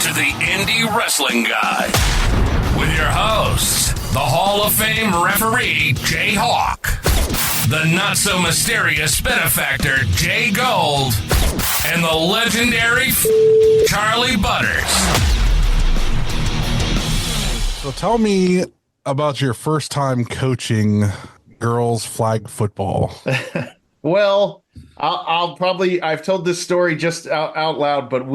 to the Indie Wrestling Guy with your hosts, the Hall of Fame referee, Jay Hawk, the not-so-mysterious benefactor, Jay Gold, and the legendary Charlie Butters. So tell me about your first time coaching girls flag football. Well, I've told this story just out loud, but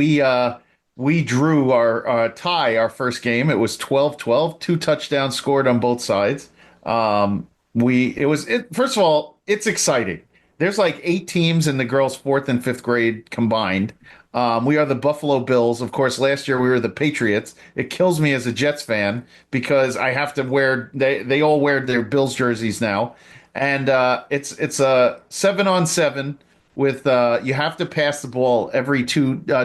we drew our tie our first game. It was 12-12, 2 touchdowns scored on both sides. First of all, it's exciting. There's like 8 teams in the girls' 4th and 5th grade combined. We are the Buffalo Bills. Of course, last year we were the Patriots. It kills me as a Jets fan because I have to wear, they all wear their Bills jerseys now. And it's a 7-on-7 with you have to pass the ball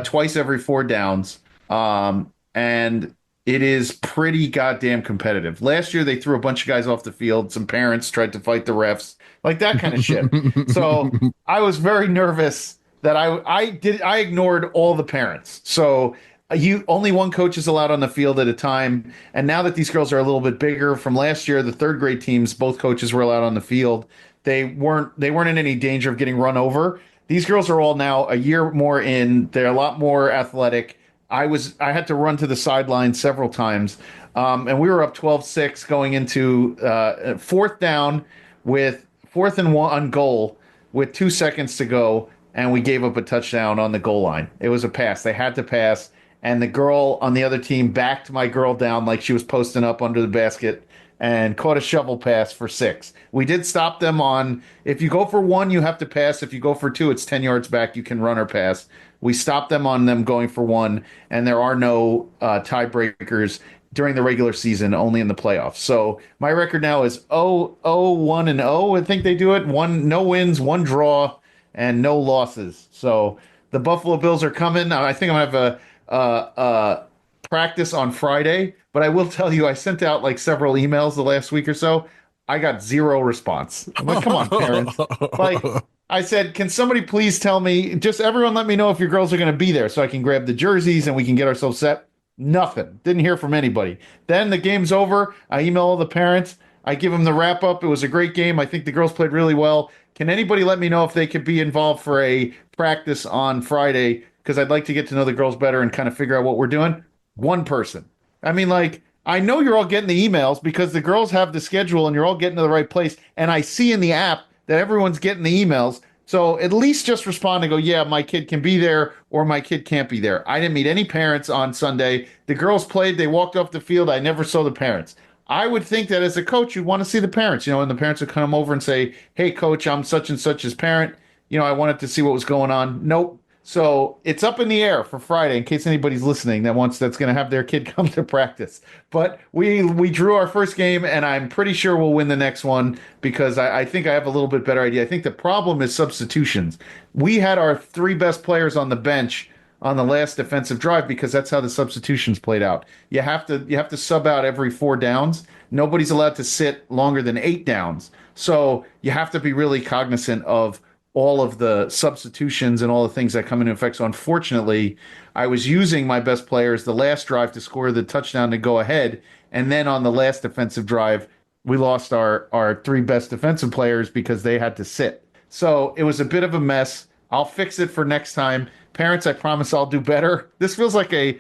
twice every 4 downs. And it is pretty goddamn competitive. Last year they threw a bunch of guys off the field. Some parents tried to fight the refs, like that kind of shit. So I was very nervous that I ignored all the parents. So only one coach is allowed on the field at a time. And now that these girls are a little bit bigger from last year, the 3rd grade teams, both coaches were allowed on the field. They weren't in any danger of getting run over. These girls are all now a year more in. They're a lot more athletic. I had to run to the sideline several times. And we were up 12-6 going into 4th down with 4th and 1 on goal with 2 seconds to go. And we gave up a touchdown on the goal line. It was a pass. They had to pass. And the girl on the other team backed my girl down like she was posting up under the basket and caught a shovel pass for 6. We did stop them on, if you go for 1, you have to pass. If you go for 2, it's 10 yards back. You can run or pass. We stopped them on them going for 1, and there are no tiebreakers during the regular season, only in the playoffs. So my record now is 0-1-0. I think they do it. 1 no wins, 1 draw, and no losses. So the Buffalo Bills are coming. I think I'm going to have practice on Friday, but I will tell you, I sent out like several emails the last week or so. I got 0 response. I'm like, come on, parents. Like, I said, can somebody please tell me, just everyone let me know if your girls are going to be there so I can grab the jerseys and we can get ourselves set. Nothing. Didn't hear from anybody. Then the game's over. I email all the parents. I give them the wrap up. It was a great game. I think the girls played really well. Can anybody let me know if they could be involved for a practice on Friday? Because I'd like to get to know the girls better and kind of figure out what we're doing. 1 person. I mean, like, I know you're all getting the emails because the girls have the schedule and you're all getting to the right place. And I see in the app that everyone's getting the emails. So at least just respond and go, yeah, my kid can be there or my kid can't be there. I didn't meet any parents on Sunday. The girls played. They walked off the field. I never saw the parents. I would think that as a coach, you'd want to see the parents, and the parents would come over and say, hey, coach, I'm such and such as parent. I wanted to see what was going on. Nope. So it's up in the air for Friday in case anybody's listening that's going to have their kid come to practice. But we drew our first game, and I'm pretty sure we'll win the next one because I think I have a little bit better idea. I think the problem is substitutions. We had our 3 best players on the bench on the last defensive drive because that's how the substitutions played out. You have to sub out every 4 downs. Nobody's allowed to sit longer than 8 downs. So you have to be really cognizant of all of the substitutions and all the things that come into effect. So unfortunately, I was using my best players the last drive to score the touchdown to go ahead. And then on the last defensive drive, we lost our 3 best defensive players because they had to sit. So it was a bit of a mess. I'll fix it for next time. Parents, I promise I'll do better. This feels like a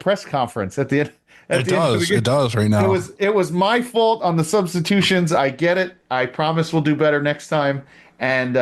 press conference at the end. It does right now. It was my fault on the substitutions. I get it. I promise we'll do better next time. And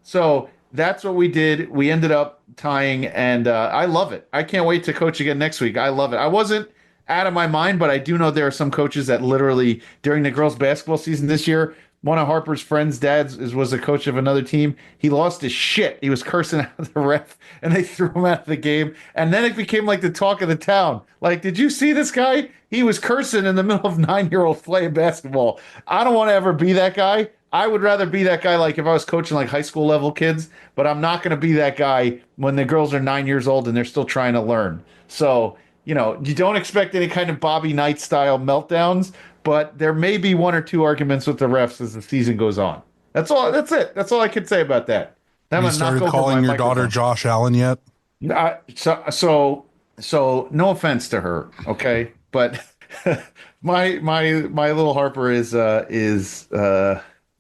so that's what we did. We ended up tying, and I love it. I can't wait to coach again next week. I love it. I wasn't out of my mind, but I do know there are some coaches that literally during the girls' basketball season this year, one of Harper's friends' dads was a coach of another team. He lost his shit. He was cursing out the ref, and they threw him out of the game. And then it became like the talk of the town. Like, did you see this guy? He was cursing in the middle of 9-year-olds playing basketball. I don't want to ever be that guy. I would rather be that guy like if I was coaching like high school level kids, but I'm not going to be that guy when the girls are 9 years old and they're still trying to learn. So, you don't expect any kind of Bobby Knight style meltdowns, but there may be 1 or 2 arguments with the refs as the season goes on. That's all. That's it. That's all I can say about that. Have you started calling your daughter Josh Allen yet? So So no offense to her, okay, but my little Harper is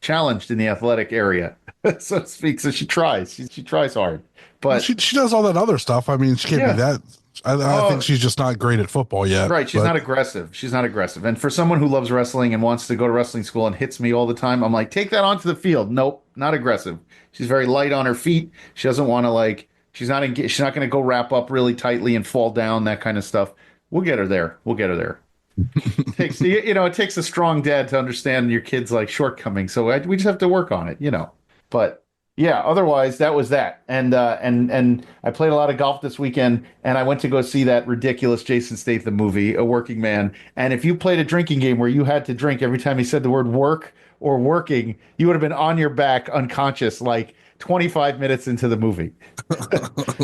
challenged in the athletic area, so to speak. So she tries. She tries hard, Well, but she does all that other stuff. I mean, she can't be yeah. that. I think Oh, she's just not great at football yet. right. She's But not aggressive. She's not aggressive. And for someone who loves wrestling and wants to go to wrestling school and hits me all the time, I'm like, take that onto the field. Nope, not aggressive. She's very light on her feet. She doesn't want to like. She's not going to go wrap up really tightly and fall down. That kind of stuff. We'll get her there. We'll get her there. Takes it takes a strong dad to understand your kid's like shortcomings. So we just have to work on it. But yeah, otherwise that was that. And I played a lot of golf this weekend, and I went to go see that ridiculous Jason Statham movie, A Working Man. And if you played a drinking game where you had to drink every time he said the word work or working, you would have been on your back unconscious like 25 minutes into the movie.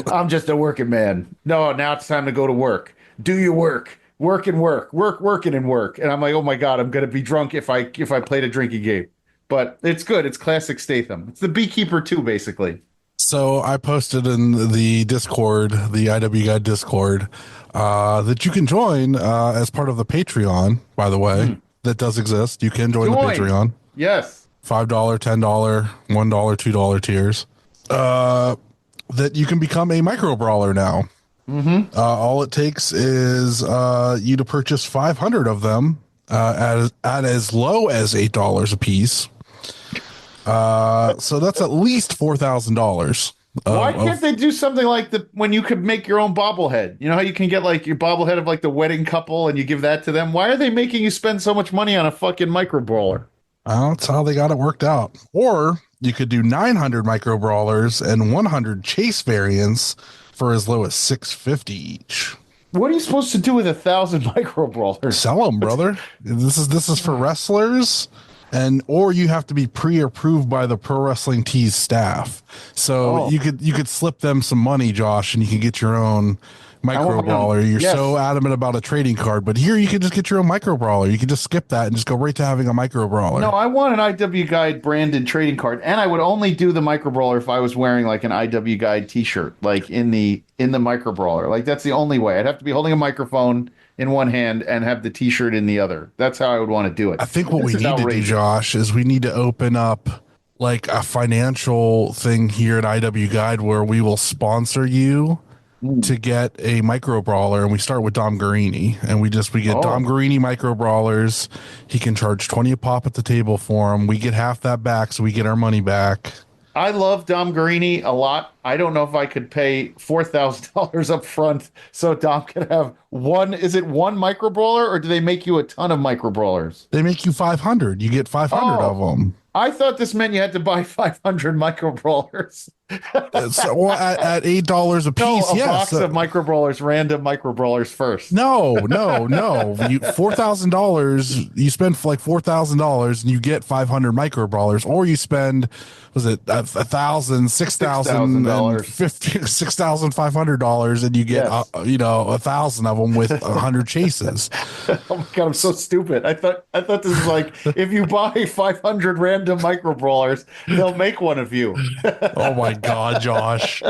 I'm just a working man. No, now it's time to go to work. Do your work. Work and work. Work, working and work. And I'm like, oh my God, I'm gonna be drunk if I played a drinking game. But it's good. It's classic Statham. It's the Beekeeper too, basically. so I posted in the Discord, the IW Guide Discord, that you can join as part of the Patreon. By the way, that does exist. You can join the Join. Patreon. Yes. $5, $10, $1, $2 tiers. That you can become a micro brawler now. All it takes is you to purchase 500 of them at as low as $8 a piece. So that's at least $4,000. Why can't they do something like when you could make your own bobblehead? You know how you can get like your bobblehead of like the wedding couple and you give that to them? Why are they making you spend so much money on a fucking micro brawler? That's how they got it worked out. Or you could do 900 micro brawlers and 100 chase variants for as low as $650 each. What are you supposed to do with 1,000 micro brawlers? Sell them, brother. This is for wrestlers, or you have to be pre-approved by the Pro Wrestling Tees staff. So you could slip them some money, Josh, and you can get your own micro brawler. You're so adamant about a trading card, but here you can just get your own micro brawler. You can just skip that and just go right to having a micro brawler. No, I want an IW Guide branded trading card, and I would only do the micro brawler if I was wearing like an IW Guide T-shirt, like in the micro brawler. Like that's the only way. I'd have to be holding a microphone in one hand and have the T-shirt in the other. That's how I would want to do it. I think what we need to do, Josh, is we need to open up like a financial thing here at IW Guide where we will sponsor you to get a micro brawler, and we start with Dom Guarini, and we get Dom Guarini micro brawlers. He can charge 20 a pop at the table for him. We get half that back, so we get our money back. I love Dom Guarini a lot. I don't know if I could pay $4,000 up front so Dom could have one. Is it one micro brawler, or do they make you a ton of micro brawlers? They make you 500. You get 500 of them. I thought this meant you had to buy 500 micro brawlers. So at $8 a piece, no, a box of micro brawlers, random micro brawlers first. No. $4,000. You spend like $4,000 and you get 500 micro brawlers, or you spend $1,000, $6,500, and you get $1,000 of them with 100 chases. Oh my God, I'm so stupid. I thought this was like if you buy 500 random micro brawlers, they'll make one of you. Oh my God, Josh.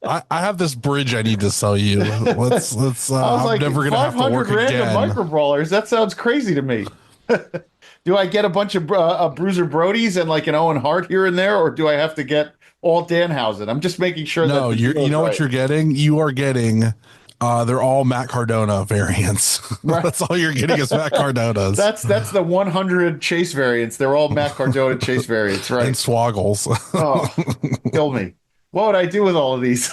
I have this bridge I need to sell you. Let's I'm like, never gonna have to work random again. Micro brawlers, that sounds crazy to me. Do I get a bunch of Bruiser Brodies and like an Owen Hart here and there, or do I have to get all Danhausen? I'm just making sure that what you're getting? You are getting they're all Matt Cardona variants. Right. That's all you're getting is Matt Cardonas. That's the 100 chase variants. They're all Matt Cardona chase variants, right? And Swoggles. Oh, kill me. What would I do with all of these?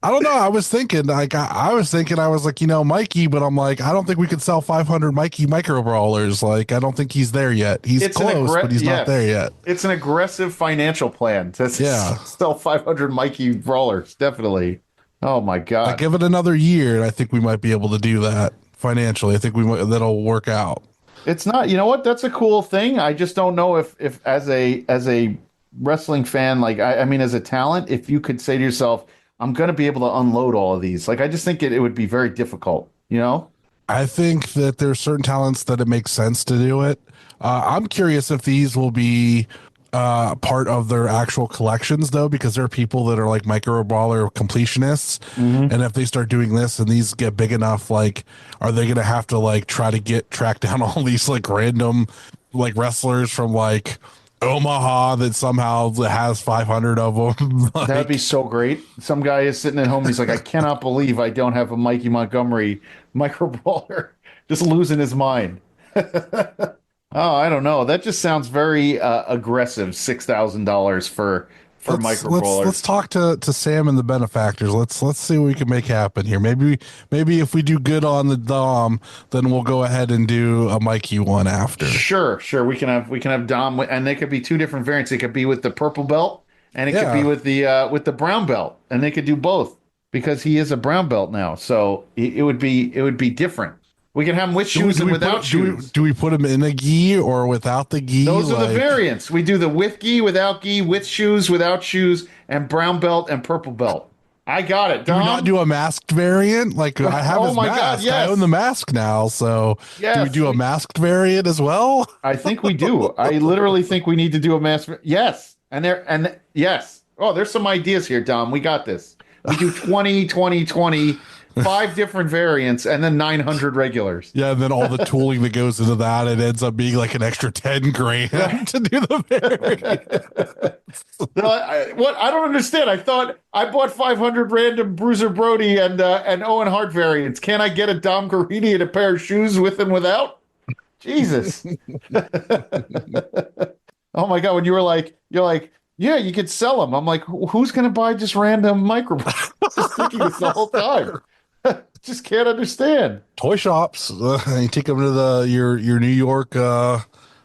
I don't know. I was thinking, Mikey, but I'm like, I don't think we could sell 500 Mikey micro brawlers. Like, I don't think he's there yet. He's close, but he's not there yet. It's an aggressive financial plan to sell 500 Mikey brawlers. Definitely. Oh my God. Give it another year, and I think we might be able to do that financially. I think that'll work out. It's not. You know what? That's a cool thing. I just don't know if as a wrestling fan, like I mean, as a talent, if you could say to yourself, I'm going to be able to unload all of these. Like, I just think it would be very difficult, you know? I think that there's certain talents that it makes sense to do it. I'm curious if these will be part of their actual collections though, because there are people that are like micro brawler completionists, Mm-hmm. and if they start doing this and these get big enough, like, are they gonna have to like try to track down all these like random like wrestlers from like Omaha that somehow has 500 of them? That'd be Like, so great. Some guy is sitting at home and he's like, I cannot believe I don't have a Mikey Montgomery micro brawler. Just losing his mind. Oh, I don't know. That just sounds very aggressive. $6,000 for micro let's brawlers. talk to Sam and the benefactors. Let's see what we can make happen here. Maybe if we do good on the Dom, then we'll go ahead and do a Mikey one after. Sure, sure. We can have Dom, and they could be two different variants. It could be with the purple belt, and it could be Yeah. with the brown belt, and they could do both because he is a brown belt now. So it would be different. We can have him with shoes and without shoes. Do we put him in a gi or without the gi? Those are the Like, variants. We do the with gi, without gi, with shoes, without shoes, and brown belt and purple belt. I got it, do we not Dom. do a masked variant? Like, I have Oh his my God, mask. I yes. own the mask now. So do we Yes, do a masked variant as well? I think we do. I literally think we need to do a mass. Yes, yes. Oh, there's some ideas here, Dom. We got this. We do 20, 20, 20, 5 different variants, and then 900 regulars. Yeah, and then all the tooling that goes into that, it ends up being like an extra 10 grand to do the variant. No, what? I don't understand. I thought I bought 500 random Bruiser Brody and Owen Hart variants. Can I get a Dom Garrini and a pair of shoes with and without? Jesus. Oh my God! When you're like, yeah, you could sell them. I'm like, who's going to buy just random micro? Just thinking this the whole time. Just can't understand. Toy shops. You take them to your New York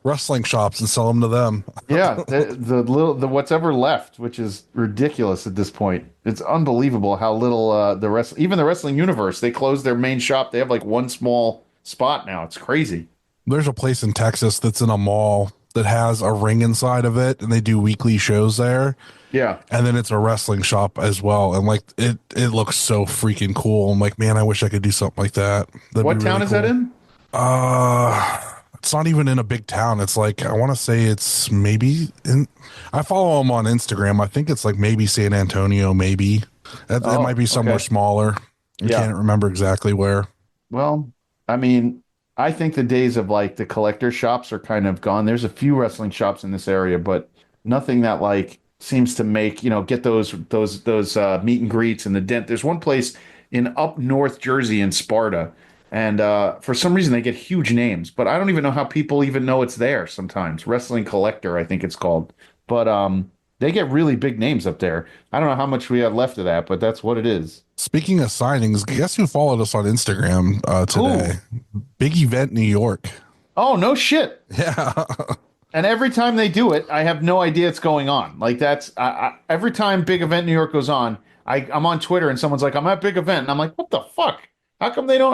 wrestling shops and sell them to them. Yeah, the what's ever left, which is ridiculous at this point. It's unbelievable how little even the wrestling universe, they closed their main shop. They have like one small spot now. It's crazy. There's a place in Texas that's in a mall that has a ring inside of it, and they do weekly shows there. Yeah. And then it's a wrestling shop as well, and like it looks so freaking cool. I'm like, man, I wish I could do something like that. That'd What be town really is that cool. in? It's not even in a big town. It's like, I want to say it's maybe in. I follow them on Instagram. I think it's like maybe San Antonio, maybe it Oh, might be somewhere okay. smaller. I Yeah. can't remember exactly where. Well, I mean, I think the days of like the collector shops are kind of gone. There's a few wrestling shops in this area, but nothing that like seems to make, get those meet and greets and the dent. There's one place in up North Jersey in Sparta, and for some reason they get huge names, but I don't even know how people even know it's there sometimes. Wrestling Collector, I think it's called. But they get really big names up there. I don't know how much we have left of that, but that's what it is. Speaking of signings, guess who followed us on Instagram Ooh. today? Big Event New York. Oh, no shit. Yeah. And every time they do it, I have no idea it's going on. Like every time Big Event New York goes on, I'm on Twitter and someone's like, "I'm at Big Event," and I'm like, "What the fuck? How come they don't?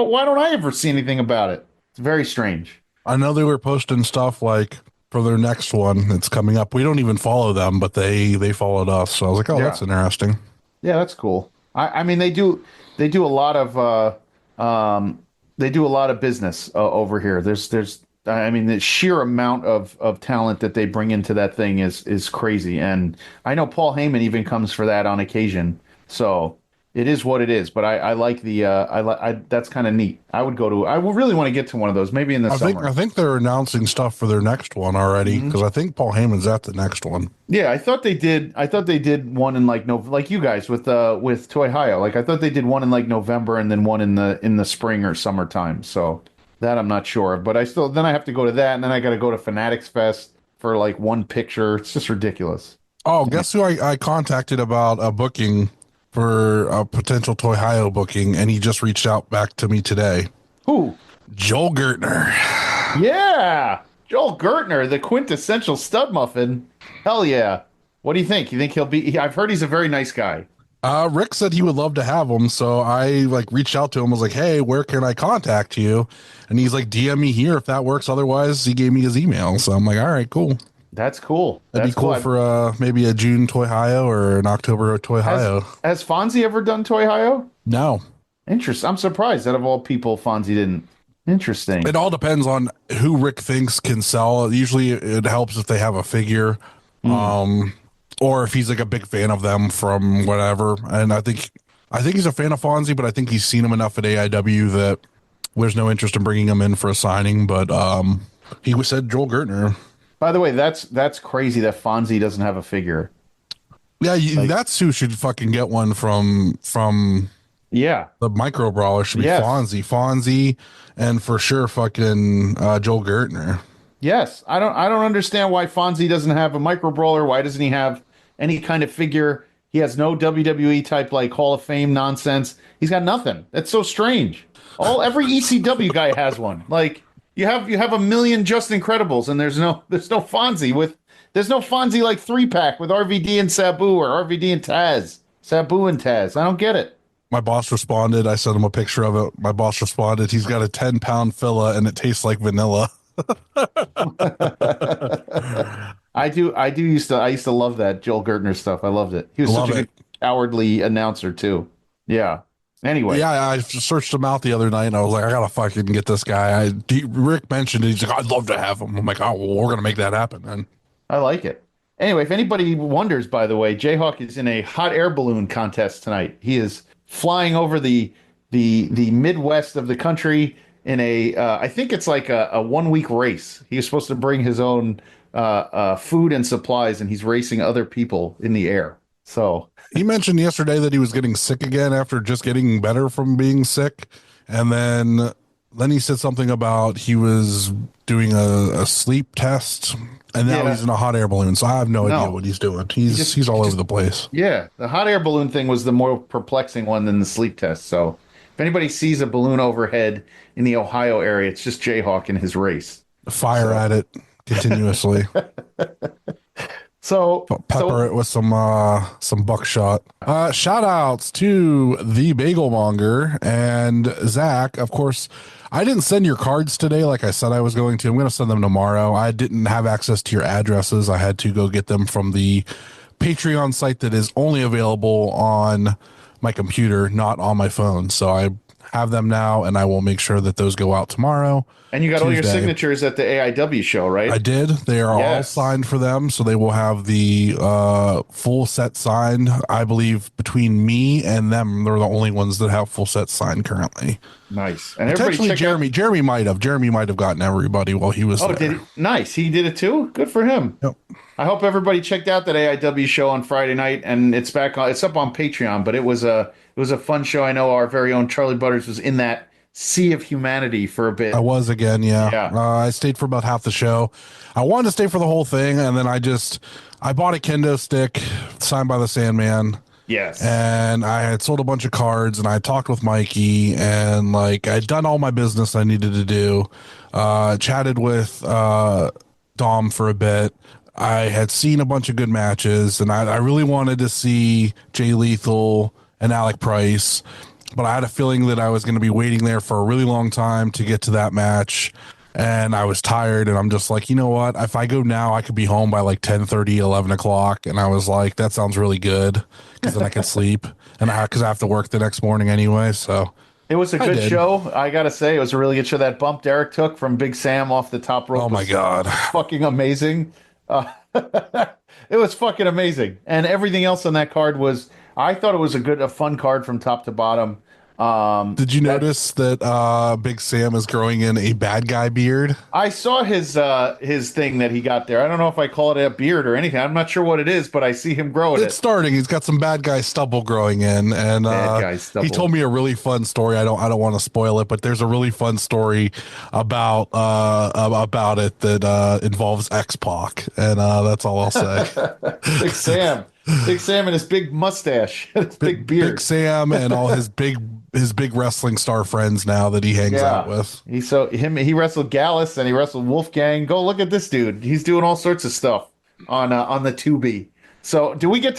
Why don't I ever see anything about it?" It's very strange. I know they were posting stuff like for their next one that's coming up. We don't even follow them, but they followed us. So I was like, oh, Yeah, that's interesting. yeah, that's cool. I mean, they do a lot of they do a lot of business over here. There's I mean, the sheer amount of talent that they bring into that thing is crazy. And I know Paul Heyman even comes for that on occasion. So it is what it is. But I like that's kind of neat. I would really want to get to one of those, maybe in the summer. I think they're announcing stuff for their next one already because I think Paul Heyman's at the next one. Yeah, I thought they did. I thought they did one in like no, like you guys with Toy Hio. Like I thought they did one in like November and then one in the spring or summertime. So that I'm not sure of. But then I have to go to that, and then I got to go to Fanatics Fest for like one picture. It's just ridiculous. Oh, guess who I contacted about a booking for a potential Toy Hio booking, and he just reached out back to me today. Who? Joel Gertner. Yeah, Joel Gertner, the quintessential stud muffin. Hell yeah. What do you think? You think he'll be? I've heard he's a very nice guy. Rick said he would love to have him, so I like reached out to him. Was like, "Hey, where can I contact you?" And he's like, "DM me here if that works." Otherwise, he gave me his email. So I'm like, "All right, cool." That's cool. That'd That's be cool cool. for maybe a June Toy Hio or an October Toy Hio. Has Fonzie ever done Toy Hio? No, Interesting. I'm surprised that of all people, Fonzie didn't. Interesting. It all depends on who Rick thinks can sell. Usually it helps if they have a figure, Hmm. or if he's like a big fan of them from whatever. And I think he's a fan of Fonzie, but I think he's seen him enough at AIW that there's no interest in bringing him in for a signing. But he said Joel Gertner. By the way, that's crazy that Fonzie doesn't have a figure. Yeah, Like, that's who should fucking get one from yeah, the micro brawler should be yes, Fonzie, and for sure fucking Joel Gertner. yes. I don't understand why Fonzie doesn't have a micro brawler. Why doesn't he have any kind of figure? He has no WWE type like Hall of Fame nonsense. He's got nothing. That's so strange. Every ECW guy has one. Like you have a million Just Incredibles, and there's no Fonzie with there's no Fonzie like 3-pack with RVD and Sabu or RVD and Taz. Sabu and Taz. I don't get it. My boss responded. I sent him a picture of it. My boss responded. He's got a 10-pound filla and it tastes like vanilla. I used to love that Joel Gertner stuff. I loved it. He was such Love a it. good cowardly announcer too. Yeah. Anyway, Yeah, I searched him out the other night and I was like, I gotta fucking get this guy. Rick mentioned it. He's like, I'd love to have him. I'm like, oh, well, we're gonna make that happen then. I like it. Anyway, if anybody wonders, by the way, Jayhawk is in a hot air balloon contest tonight. He is flying over the Midwest of the country in I think it's like a 1 week race. He was supposed to bring his own food and supplies, and he's racing other people in the air. So He mentioned yesterday that he was getting sick again after just getting better from being sick, and then he said something about he was doing a sleep test, and now yeah, he's in a hot air balloon. So I have no idea no, what he's doing. he He's all he over just the place. yeah, the hot air balloon thing was the more perplexing one than the sleep test. So if anybody sees a balloon overhead in the Ohio area, it's just Jayhawk in his race. Fire So at it continuously. so Pepper it with some buckshot. Shout outs to the Bagel Monger and Zach. Of course, I didn't send your cards today like I said I was going to. I'm going to send them tomorrow. I didn't have access to your addresses. I had to go get them from the Patreon site that is only available on my computer, not on my phone. So I have them now, and I will make sure that those go out tomorrow. and you got all your Tuesday. signatures at the AIW show, I right? did. They are all Yes. signed for them, so they will have the full set signed. I believe between me and them, they're the only ones that have full set signed currently. Nice. And everybody Potentially, check Jeremy. out. Jeremy might have gotten everybody while he was Oh, there. did he? Nice. He did it too. Good for him. Yep. I hope everybody checked out that AIW show on Friday night, and it's up on Patreon. But it was a fun show. I know our very own Charlie Butters was in that sea of humanity for a bit. I was again. Yeah. Yeah. I stayed for about half the show. I wanted to stay for the whole thing, and then I bought a kendo stick signed by the Sandman. Yes. And I had sold a bunch of cards and I talked with Mikey and like I'd done all my business I needed to do. Chatted with Dom for a bit. I had seen a bunch of good matches and I really wanted to see Jay Lethal and Alec Price, but I had a feeling that I was going to be waiting there for a really long time to get to that match. And I was tired and I'm just like, you know what? If I go now, I could be home by like 10:30, 11 o'clock. And I was like, that sounds really good because then I can sleep and because I have to work the next morning anyway. So It was a I good did. show. I gotta say, it was a really good show. That bump Derek took from Big Sam off the top rope Oh my was God. fucking amazing. It was fucking amazing, and everything else on that card was. I thought it was a fun card from top to bottom. Did you notice that Big Sam is growing in a bad guy beard? I saw his thing that he got there. I don't know if I call it a beard or anything. I'm not sure what it is, but I see him growing It's it. starting. He's got some bad guy stubble growing in, and Bad guy he stubble. told me a really fun story. I don't want to spoil it, but there's a really fun story about it that involves X Pac, and that's all I'll say. Big Sam, Big Sam, and his big mustache, and his big beard. Big Sam and all his big wrestling star friends now that he hangs out with. He wrestled Gallus and he wrestled Wolfgang. Go look at this dude. He's doing all sorts of stuff on the Tubi. So do we have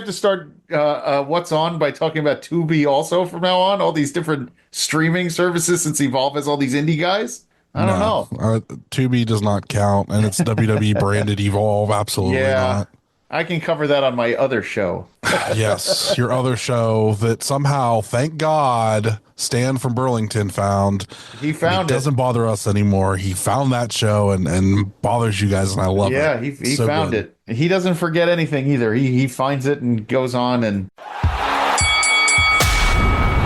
to start what's on by talking about Tubi also from now on? All these different streaming services since Evolve has all these indie guys? I don't know. Tubi does not count, and it's WWE branded Evolve. Absolutely Yeah. not. I can cover that on my other show. Yes, your other show that somehow, thank God, Stan from Burlington found. He found it. Doesn't bother us anymore. He found that show and bothers you guys, and I love it. Yeah, he so found it. He doesn't forget anything either. He finds it and goes on and.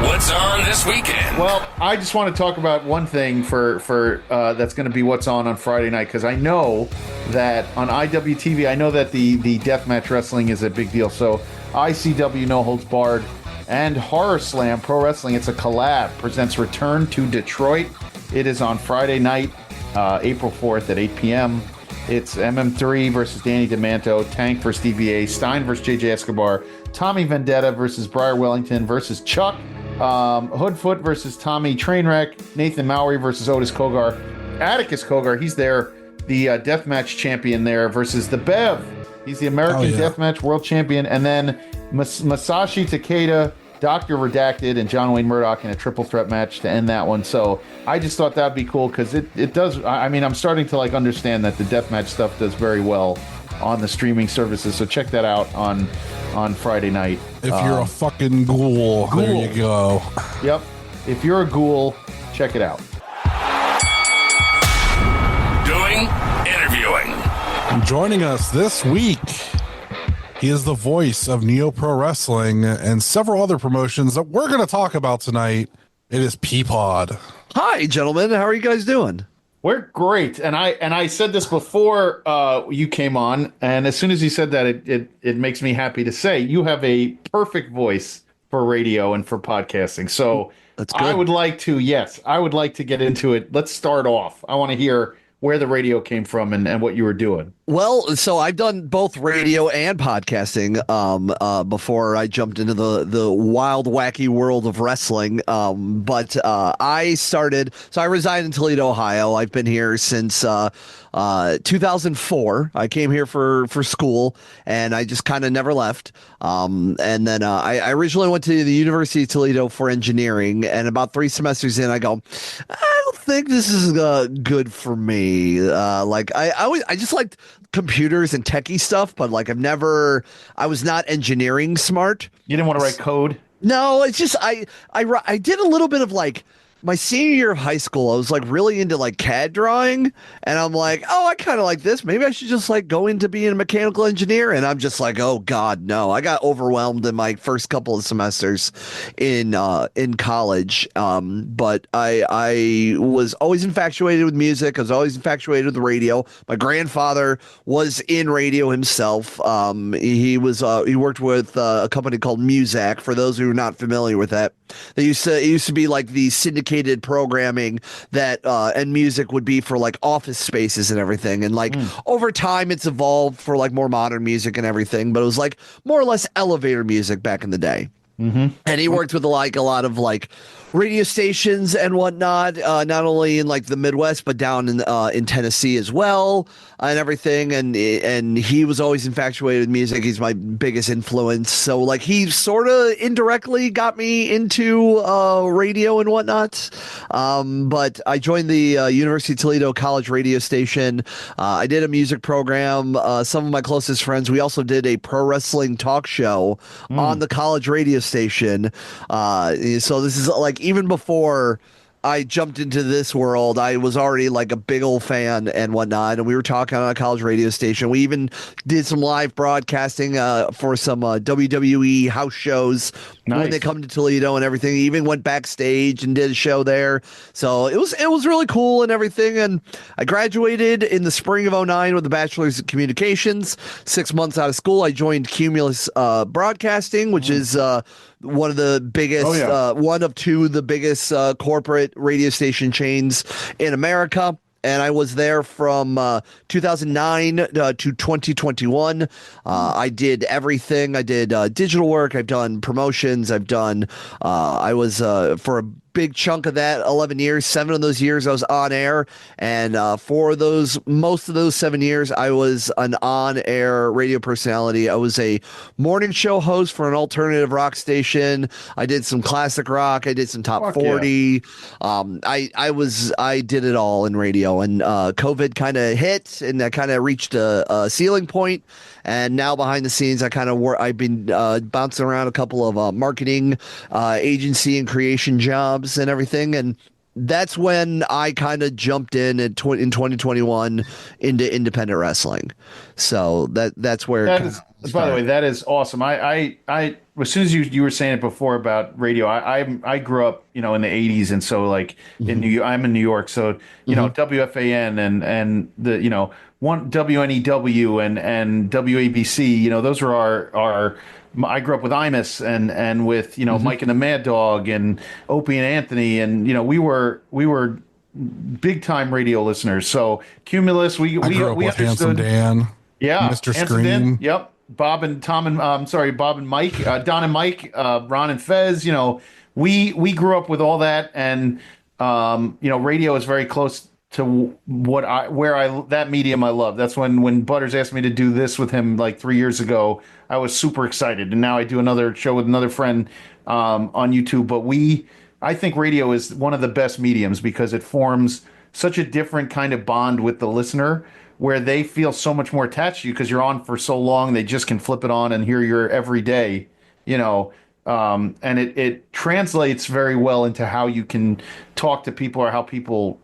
What's on this weekend? Well, I just want to talk about one thing for that's going to be what's on Friday night, because I know that on IWTV, I know that the deathmatch wrestling is a big deal. So ICW No Holds Barred and Horror Slam Pro Wrestling, it's a collab, presents Return to Detroit. It is on Friday night, April 4th at 8 p.m. It's MM3 versus Danny DeManto, Tank versus DVA, Stein versus JJ Escobar, Tommy Vendetta versus Briar Wellington versus Chuck, Hoodfoot versus Tommy Trainwreck, Nathan Mowry versus Otis Kogar, Atticus Kogar, he's there, the deathmatch champion there, versus the Bev. He's the American Deathmatch World Champion. And then Masashi Takeda, Dr. Redacted, and John Wayne Murdoch in a triple threat match to end that one. So I just thought that'd be cool, because it does. I mean, I'm starting to understand that the deathmatch stuff does very well on the streaming services. So check that out on Friday night. If you're a fucking ghoul, there you go. Yep. If you're a ghoul, check it out. Interviewing. Joining us this week, he is the voice of Neo Pro Wrestling and several other promotions that we're going to talk about tonight. It is Peapod. Hi, gentlemen. How are you guys doing? We're great, and I said this before you came on, and as soon as you said that, it makes me happy to say you have a perfect voice for radio and for podcasting. So that's good. I would like to get into it. Let's start off. I want to hear where the radio came from and what you were doing. Well, so I've done both radio and podcasting before I jumped into the wild, wacky world of wrestling. But I resigned in Toledo, Ohio. I've been here since 2004. I came here for school, and I just kind of never left. And then I originally went to the University of Toledo for engineering, and about 3 semesters in, I go, I don't think this is good for me. I just liked computers and techie stuff, but I was not engineering smart. You didn't want to write code? No, it's just I did a little bit of my senior year of high school. I was really into CAD drawing, and I'm like, oh, I kind of like this. Maybe I should just go into being a mechanical engineer. And I'm just like, oh God, no. I got overwhelmed in my first couple of semesters in college. But I was always infatuated with music. I was always infatuated with radio. My grandfather was in radio himself. He worked with a company called Muzak. For those who are not familiar with that, it used to be the syndicated programming that and music would be for office spaces and everything, and over time it's evolved for more modern music and everything, but it was more or less elevator music back in the day. Mm-hmm. And he worked with a lot of radio stations and whatnot, not only in the Midwest, but down in Tennessee as well, and everything. And he was always infatuated with music. He's my biggest influence. So he sort of indirectly got me into radio and whatnot. But I joined the University of Toledo College radio station. I did a music program. Some of my closest friends, we also did a pro wrestling talk show on the college radio station. So this is even before I jumped into this world, I was already a big old fan and whatnot. And we were talking on a college radio station. We even did some live broadcasting for some WWE house shows when they come to Toledo and everything. He even went backstage and did a show there. So it was really cool and everything. And I graduated in the spring of 2009 with a bachelor's of communications. 6 months out of school, I joined Cumulus Broadcasting, which is one of the biggest, one of two the biggest corporate radio station chains in America. And I was there from 2009 to 2021. I did everything. I did digital work. I've done promotions. I was for a big chunk of that 11 years. 7 of those years I was on air, and for most of those 7 years I was an on-air radio personality. I was a morning show host for an alternative rock station. I did some classic rock. I did some top Fuck 40. I did it all in radio, and COVID kind of hit, and I kind of reached a ceiling point. And now behind the scenes, I've been bouncing around a couple of marketing agency and creation jobs and everything. And that's when I kind of jumped in 2021 into independent wrestling. So that's where by the way, that is awesome. I as soon as you were saying it before about radio, I grew up, in the 80s, and so like in I'm in New York, so WFAN and the one WNEW and WABC, those were our I grew up with Imus and with Mike and the Mad Dog and Opie and Anthony, and we were big time radio listeners. So Cumulus, we grew up with understood. Handsome Dan, Yeah, Mr. Handsome Scream. Dan, yep. Bob and Tom and Bob and Mike, Don and Mike, Ron and Fez. We grew up with all that, and radio is very close to that medium I love. That's when Butters asked me to do this with him like 3 years ago. I was super excited, and now I do another show with another friend on YouTube. But I think radio is one of the best mediums because it forms such a different kind of bond with the listener, where they feel so much more attached to you because you're on for so long. They just can flip it on and hear your every day, and it translates very well into how you can talk to people or how people,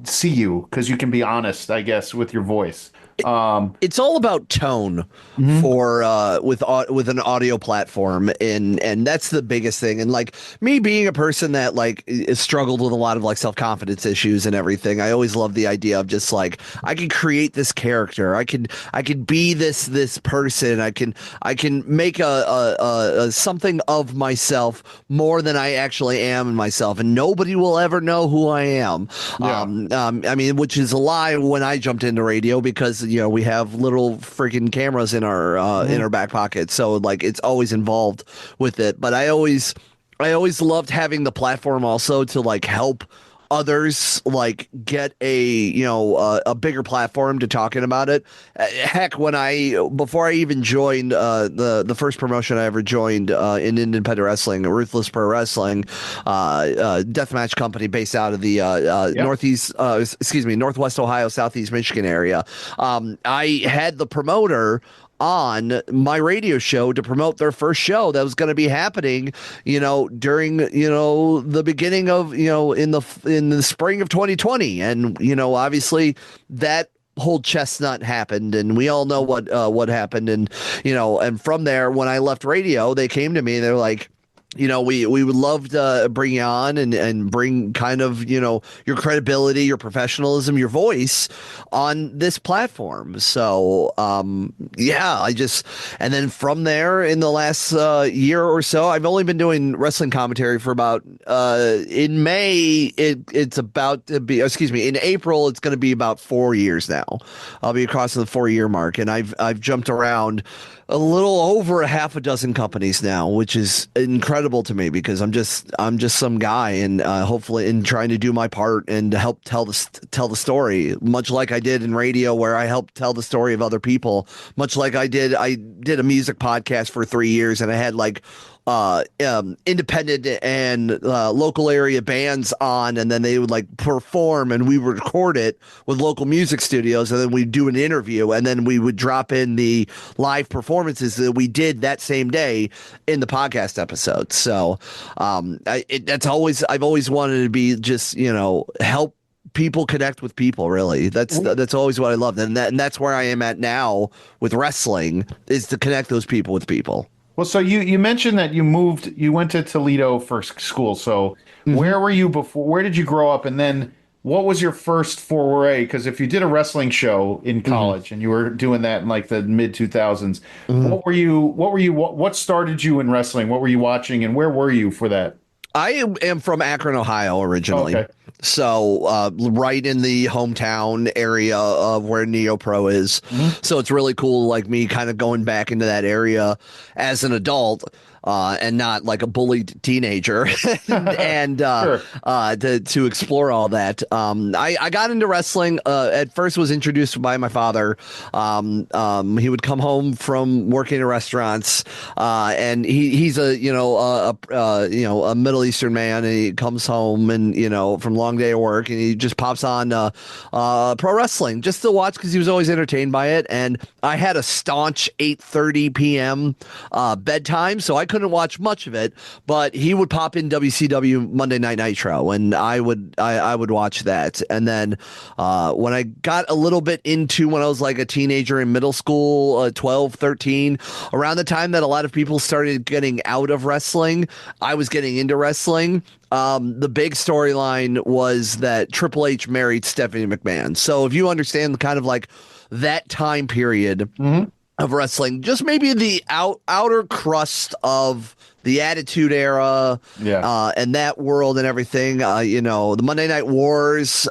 see you, because you can be honest, I guess, with your voice. It's all about tone for with an audio platform, and that's the biggest thing. And like me being a person that like is struggled with a lot of like self-confidence issues and everything, I always love the idea of just like I can create this character, I can be this person, I can make a something of myself more than I actually am in myself, and nobody will ever know who I am. Yeah. I mean, which is a lie when I jumped into radio, because we have little freaking cameras in our back pocket, so like it's always involved with it. But I always loved having the platform also to like help others like get a bigger platform to talking about it. Heck, before I even joined the first promotion I ever joined in independent wrestling, Ruthless Pro Wrestling, deathmatch company based out of the Northwest Ohio, Southeast Michigan area. I had the promoter on my radio show to promote their first show that was going to be happening, during, the beginning of, in the spring of 2020. And, obviously that whole chestnut happened, and we all know what happened. And, and from there, when I left radio, they came to me, they're like, we would love to bring you on and bring kind of, your credibility, your professionalism, your voice on this platform. So, and then from there in the last year or so, I've only been doing wrestling commentary for about, in May, it's about to be, in April, it's going to be about 4 years now. I'll be crossing the 4-year mark, and I've jumped around a little over a half a dozen companies now, which is incredible to me because I'm just some guy, and hopefully in trying to do my part and to help tell the story, much like I did in radio, where I helped tell the story of other people, much like I did a music podcast for 3 years, and I had like independent and local area bands on, and then they would like perform, and we would record it with local music studios, and then we'd do an interview, and then we would drop in the live performances that we did that same day in the podcast episode. So I've always wanted to be just help people connect with people. Really, that's always what I loved, and that's where I am at now with wrestling, is to connect those people with people. Well, so you mentioned that you went to Toledo for school. So where were you before? Where did you grow up? And then what was your first foray? Because if you did a wrestling show in college and you were doing that in like the mid 2000s, what started you in wrestling? What were you watching, and where were you for that? I am from Akron, Ohio originally. Okay. So right in the hometown area of where Neo Pro is. So it's really cool, like me kind of going back into that area as an adult. and not like a bullied teenager, and Sure. to explore all that. I got into wrestling. At first, was introduced by my father. He would come home from working in restaurants, and he's a Middle Eastern man, and he comes home and from a long day of work, and he just pops on pro wrestling just to watch because he was always entertained by it. And I had a staunch 8:30 p.m. Bedtime, so I couldn't watch much of it. But he would pop in WCW Monday Night Nitro, and I would watch that. And then when I got a little bit into when I was like a teenager in middle school, 12, 13, around the time that a lot of people started getting out of wrestling, I was getting into wrestling. The big storyline was that Triple H married Stephanie McMahon. So if you understand kind of like that time period of wrestling, just maybe the outer crust of the Attitude Era, and that world and everything, the Monday Night Wars.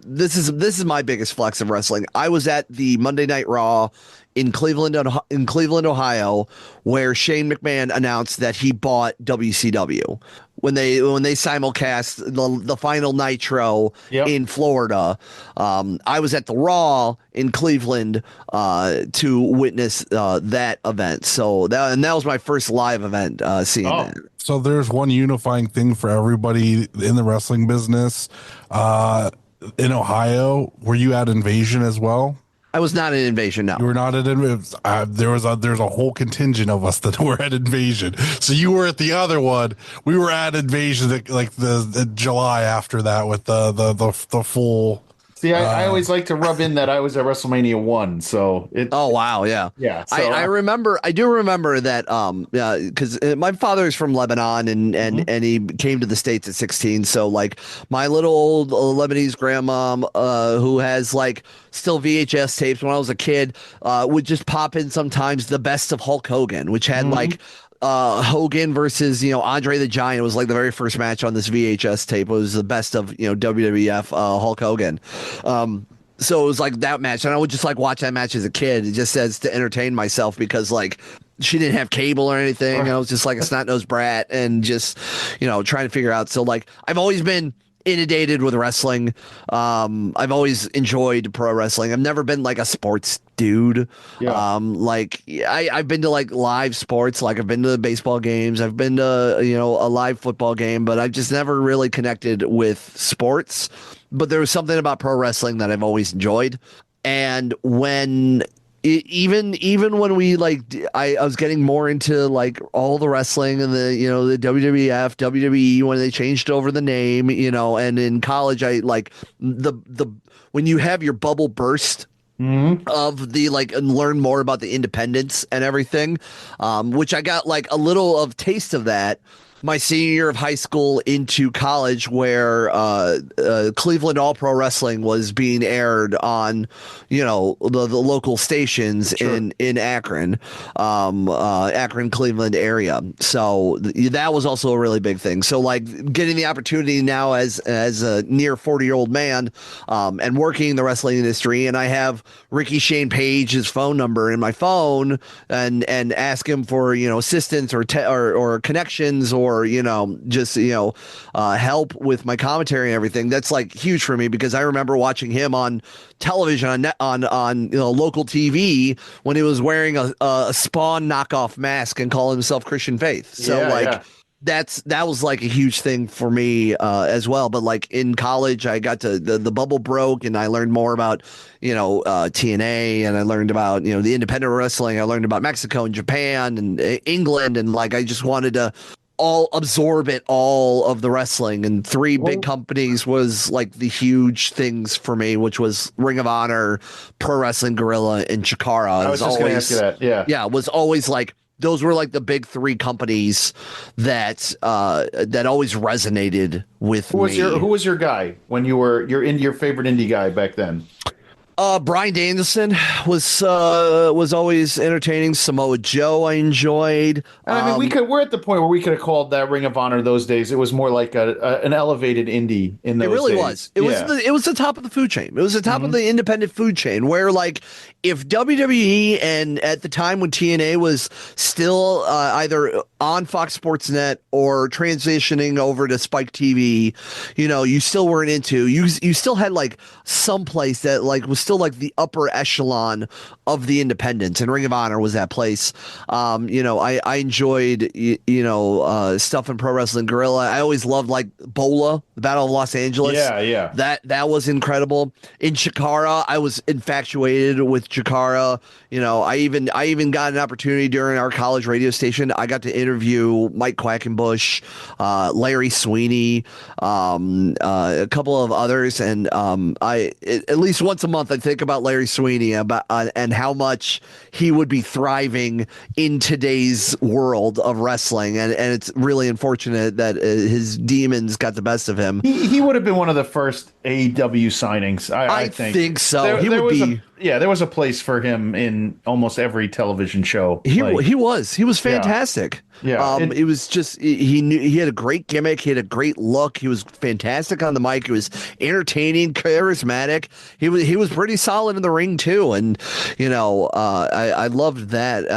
This is my biggest flex of wrestling. I was at the Monday Night Raw in Cleveland, Ohio, where Shane McMahon announced that he bought WCW when they simulcast the final Nitro in Florida. I was at the Raw in Cleveland to witness that event. So that was my first live event seeing that. So there's one unifying thing for everybody in the wrestling business. In Ohio, were you at Invasion as well? I was not an Invasion. No, you were not at Invasion. There's a whole contingent of us that were at Invasion. So you were at the other one. We were at Invasion, like the July after that with the full. See, I always like to rub in that I was at WrestleMania 1, so it. Oh wow, yeah, yeah. So, I do remember that, because my father is from Lebanon and he came to the States at 16. So like my little old Lebanese grandma, who has like still VHS tapes when I was a kid, would just pop in sometimes the best of Hulk Hogan, which had like. Hogan versus Andre the Giant. It was like the very first match on this VHS tape. It was the best of WWF Hulk Hogan. So it was like that match, and I would just like watch that match as a kid. It just says to entertain myself because like she didn't have cable or anything. And I was just like a snot-nosed brat and just trying to figure out. So like I've always been inundated with wrestling. I've always enjoyed pro wrestling. I've never been like a sports dude. I've been to like live sports, like I've been to baseball games, I've been to a live football game, but I've just never really connected with sports. But there was something about pro wrestling that I've always enjoyed. And when even when we I was getting more into like all the wrestling and the WWF, WWE when they changed over the name, and in college I like the when you have your bubble burst of the and learn more about the independents and everything, which I got like a little of taste of that my senior year of high school into college, where Cleveland All Pro Wrestling was being aired on, the local stations in Akron, Akron, Cleveland area. So that was also a really big thing. So like getting the opportunity now as a near 40-year-old man, and working in the wrestling industry, and I have Ricky Shane Page's phone number in my phone, and ask him for assistance or connections or just help with my commentary and everything. That's like huge for me because I remember watching him on television on local TV when he was wearing a Spawn knockoff mask and calling himself Christian Faith. So that was like a huge thing for me as well. But like in college, I got to the bubble broke and I learned more about TNA, and I learned about the independent wrestling. I learned about Mexico and Japan and England, and like I just wanted to absorb all of the wrestling, and three big companies was like the huge things for me, which was Ring of Honor, Pro Wrestling Guerrilla, and Chikara. I was just going to ask you that. Yeah, it was always like those were like the big three companies that always resonated with me. Who was your guy when your favorite indie guy back then? Bryan Danielson was always entertaining. Samoa Joe I enjoyed. And I mean, we're at the point where we could have called that Ring of Honor those days. It was more like an elevated indie in those It really days. was. It was the top of the food chain. It was the top of the independent food chain where, like, if WWE and at the time when TNA was still either on Fox Sports Net or transitioning over to Spike TV, you still weren't into you still had like some place that like was still like the upper echelon of the independents, and Ring of Honor was that place. I enjoyed stuff in Pro Wrestling Guerrilla. I always loved like Bola, the Battle of Los Angeles. Yeah. That was incredible. In Chikara, I was infatuated with Chikara. I even got an opportunity during our college radio station. I got to interview Mike Quackenbush, Larry Sweeney, a couple of others, and at least once a month I think about Larry Sweeney and how much he would be thriving in today's world of wrestling, and it's really unfortunate that his demons got the best of him. He would have been one of the first AEW signings. I think so. There was a place for him in almost every television show. He was fantastic. Yeah. It was just he had a great gimmick. He had a great look. He was fantastic on the mic. He was entertaining, charismatic. He was pretty solid in the ring too. And I loved that.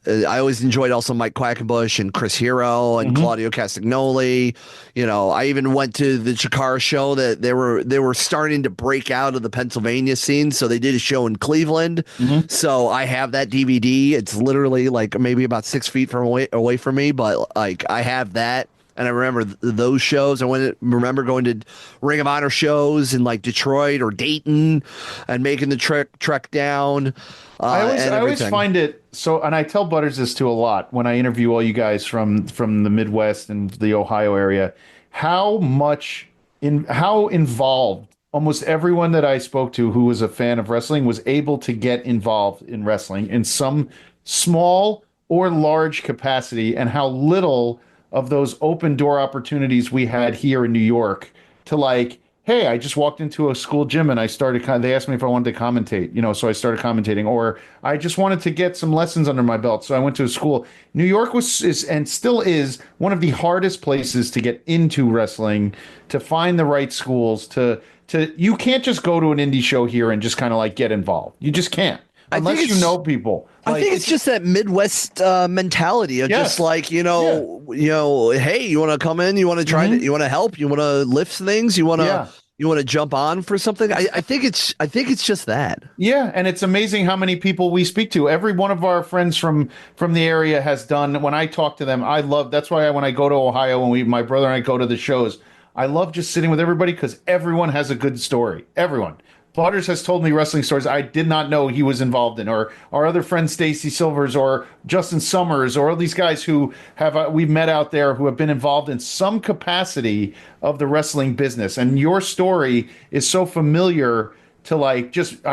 I always enjoyed also Mike Quackenbush and Chris Hero and Claudio Castagnoli. I even went to the Chikara show that they were starting to break out of the Pennsylvania scene. So they did a show in Cleveland. So I have that DVD. It's literally like maybe about 6 feet from away from me, but like I have that. And I remember those shows. I remember going to Ring of Honor shows in like Detroit or Dayton and making the trek down. I always find it so, and I tell Butters this too a lot when I interview all you guys from the Midwest and the Ohio area, how involved almost everyone that I spoke to who was a fan of wrestling was able to get involved in wrestling in some small or large capacity, and how little of those open door opportunities we had here in New York to like, hey, I just walked into a school gym and I started they asked me if I wanted to commentate, so I started commentating, or I just wanted to get some lessons under my belt. So I went to a school. New York is and still is one of the hardest places to get into wrestling, to find the right schools, you can't just go to an indie show here and just kind of like get involved. You just can't. Unless you know people. I think it's just that Midwest mentality of just like, hey, you want to come in, you want to try to, you want to help, you want to lift things, you want to jump on for something. I think it's just that. Yeah, and it's amazing how many people we speak to. Every one of our friends from the area has done. When I talk to them, that's why when I go to Ohio, when my brother and I go to the shows, I love just sitting with everybody because everyone has a good story. Everyone. Butters has told me wrestling stories I did not know he was involved in, or our other friend Stacy Silvers, or Justin Summers, or all these guys who we've met out there who have been involved in some capacity of the wrestling business. And your story is so familiar to I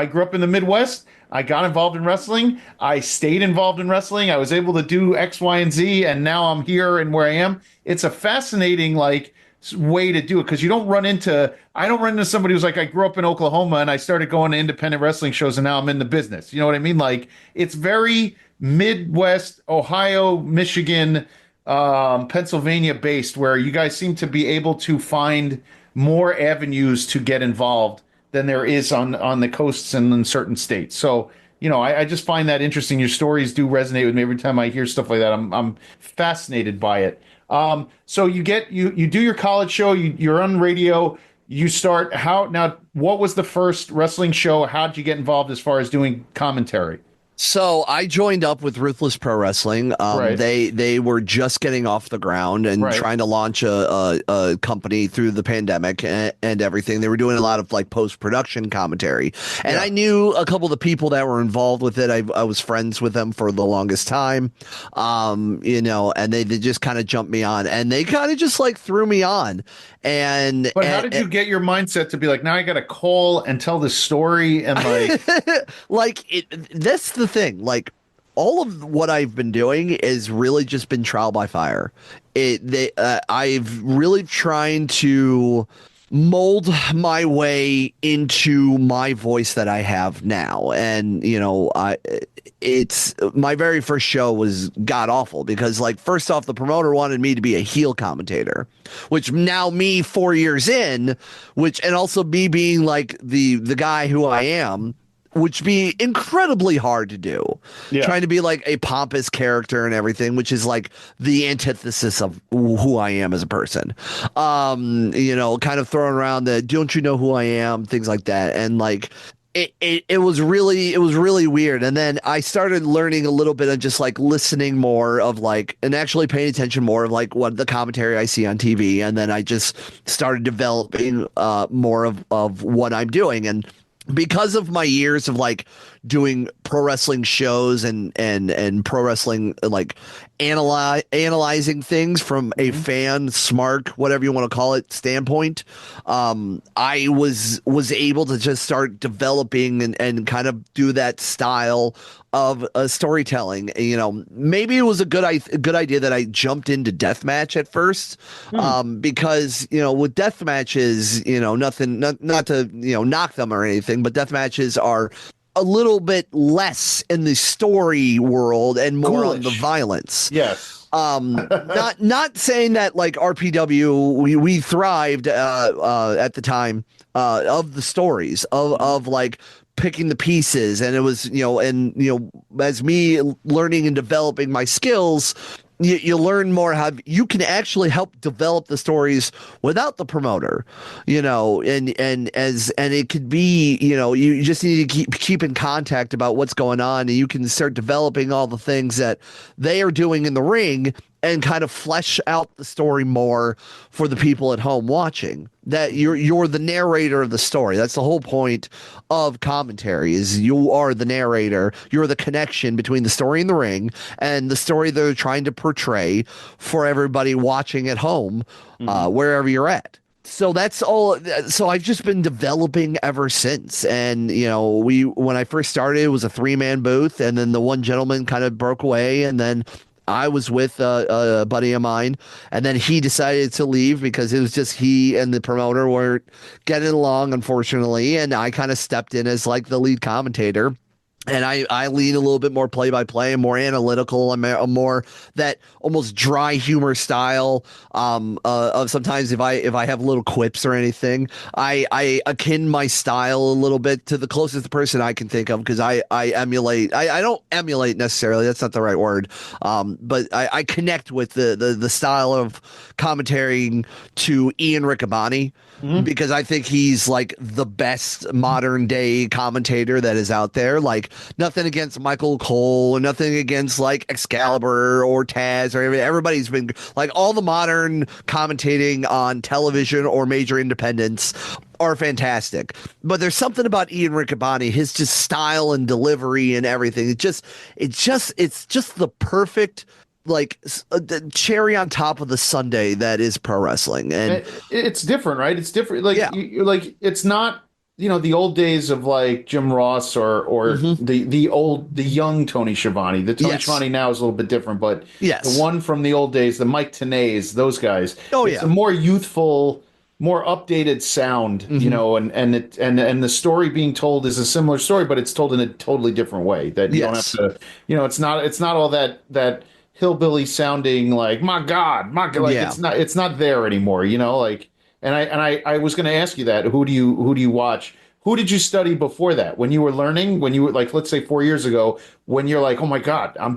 grew up in the Midwest. I got involved in wrestling. I stayed involved in wrestling. I was able to do X, Y, and Z, and now I'm here and where I am. It's a fascinating way to do it, because I don't run into somebody who's like, I grew up in Oklahoma and I started going to independent wrestling shows and now I'm in the business. You know what I mean? It's very Midwest, Ohio, Michigan, Pennsylvania based, where you guys seem to be able to find more avenues to get involved than there is on the coasts and in certain states. So I just find that interesting. Your stories do resonate with me every time I hear stuff like that. I'm fascinated by it. So you do your college show, you're on radio, you start what was the first wrestling show? How'd you get involved as far as doing commentary? So I joined up with Ruthless Pro Wrestling. Right. They were just getting off the ground and trying to launch a company through the pandemic and everything. They were doing a lot of post-production commentary. And I knew a couple of the people that were involved with it. I was friends with them for the longest time. And they just kind of jumped me on, and they kind of just threw me on. But how did you get your mindset to be like, now I got to call and tell this story and that's the thing. All of what I've been doing is really just been trial by fire. I've really trying to mold my way into my voice that I have now. And, it's my very first show was god awful because, like, first off, the promoter wanted me to be a heel commentator, which now me 4 years in, and also me being like the guy who I am, which be incredibly hard to do. Yeah. Trying to be like a pompous character and everything, which is like the antithesis of who I am as a person. Kind of throwing around the "don't you know who I am" things like that, and like it was really weird. And then I started learning a little bit of just like listening more of like, and actually paying attention more of like what the commentary I see on TV, and then I just started developing more of what I'm doing. And because of my years of like doing pro wrestling shows and pro wrestling, like analyzing things from a fan, smart, whatever you want to call it, standpoint, I was able to just start developing and kind of do that style of storytelling. Maybe it was a good idea that I jumped into deathmatch at first, because with death matches, nothing, not to knock them or anything, but death matches are a little bit less in the story world and more on the violence. Yes. Not saying that like RPW we thrived at the time of the stories of like picking the pieces, and it was as me learning and developing my skills, you learn more how you can actually help develop the stories without the promoter, and it could be, you just need to keep in contact about what's going on, and you can start developing all the things that they are doing in the ring and kind of flesh out the story more for the people at home watching. That you're the narrator of the story. That's the whole point of commentary, is you are the narrator. You're the connection between the story in the ring and the story they're trying to portray for everybody watching at home, wherever you're at. So that's all. So I've just been developing ever since. And, when I first started, it was a 3-man booth, and then the one gentleman kind of broke away, and then I was with a buddy of mine, and then he decided to leave because it was just he and the promoter weren't getting along, unfortunately, and I kind of stepped in as like the lead commentator. And I lean a little bit more play-by-play and more analytical. I'm more that almost dry humor style. Of sometimes if I have little quips or anything, I akin my style a little bit to the closest person I can think of, because I emulate. I don't emulate necessarily. That's not the right word. But I connect with the style of commentating to Ian Riccaboni. Because I think he's like the best modern day commentator that is out there. Like, nothing against Michael Cole, and nothing against like Excalibur or Taz or everybody's been like, all the modern commentating on television or major independents are fantastic. But there's something about Ian Riccaboni, his just style and delivery and everything. It's just the perfect, like, the cherry on top of the sundae that is pro wrestling. And it's different, right? It's different. Like, Yeah. it's not, the old days of like Jim Ross or the young Tony Schiavone. The Tony Yes. Schiavone now is a little bit different, but Yes. the one from the old days, the Mike Tenay's, those guys. Oh, it's yeah. a more youthful, more updated sound, and the story being told is a similar story, but it's told in a totally different way. That you Yes. don't have to, it's not all that hillbilly sounding, like, my God, like, Yeah. it's not there anymore, like. And I was going to ask you that. Who do you watch? Who did you study before that? When you were learning, when you were like, let's say 4 years ago, when you're like, oh my God, I'm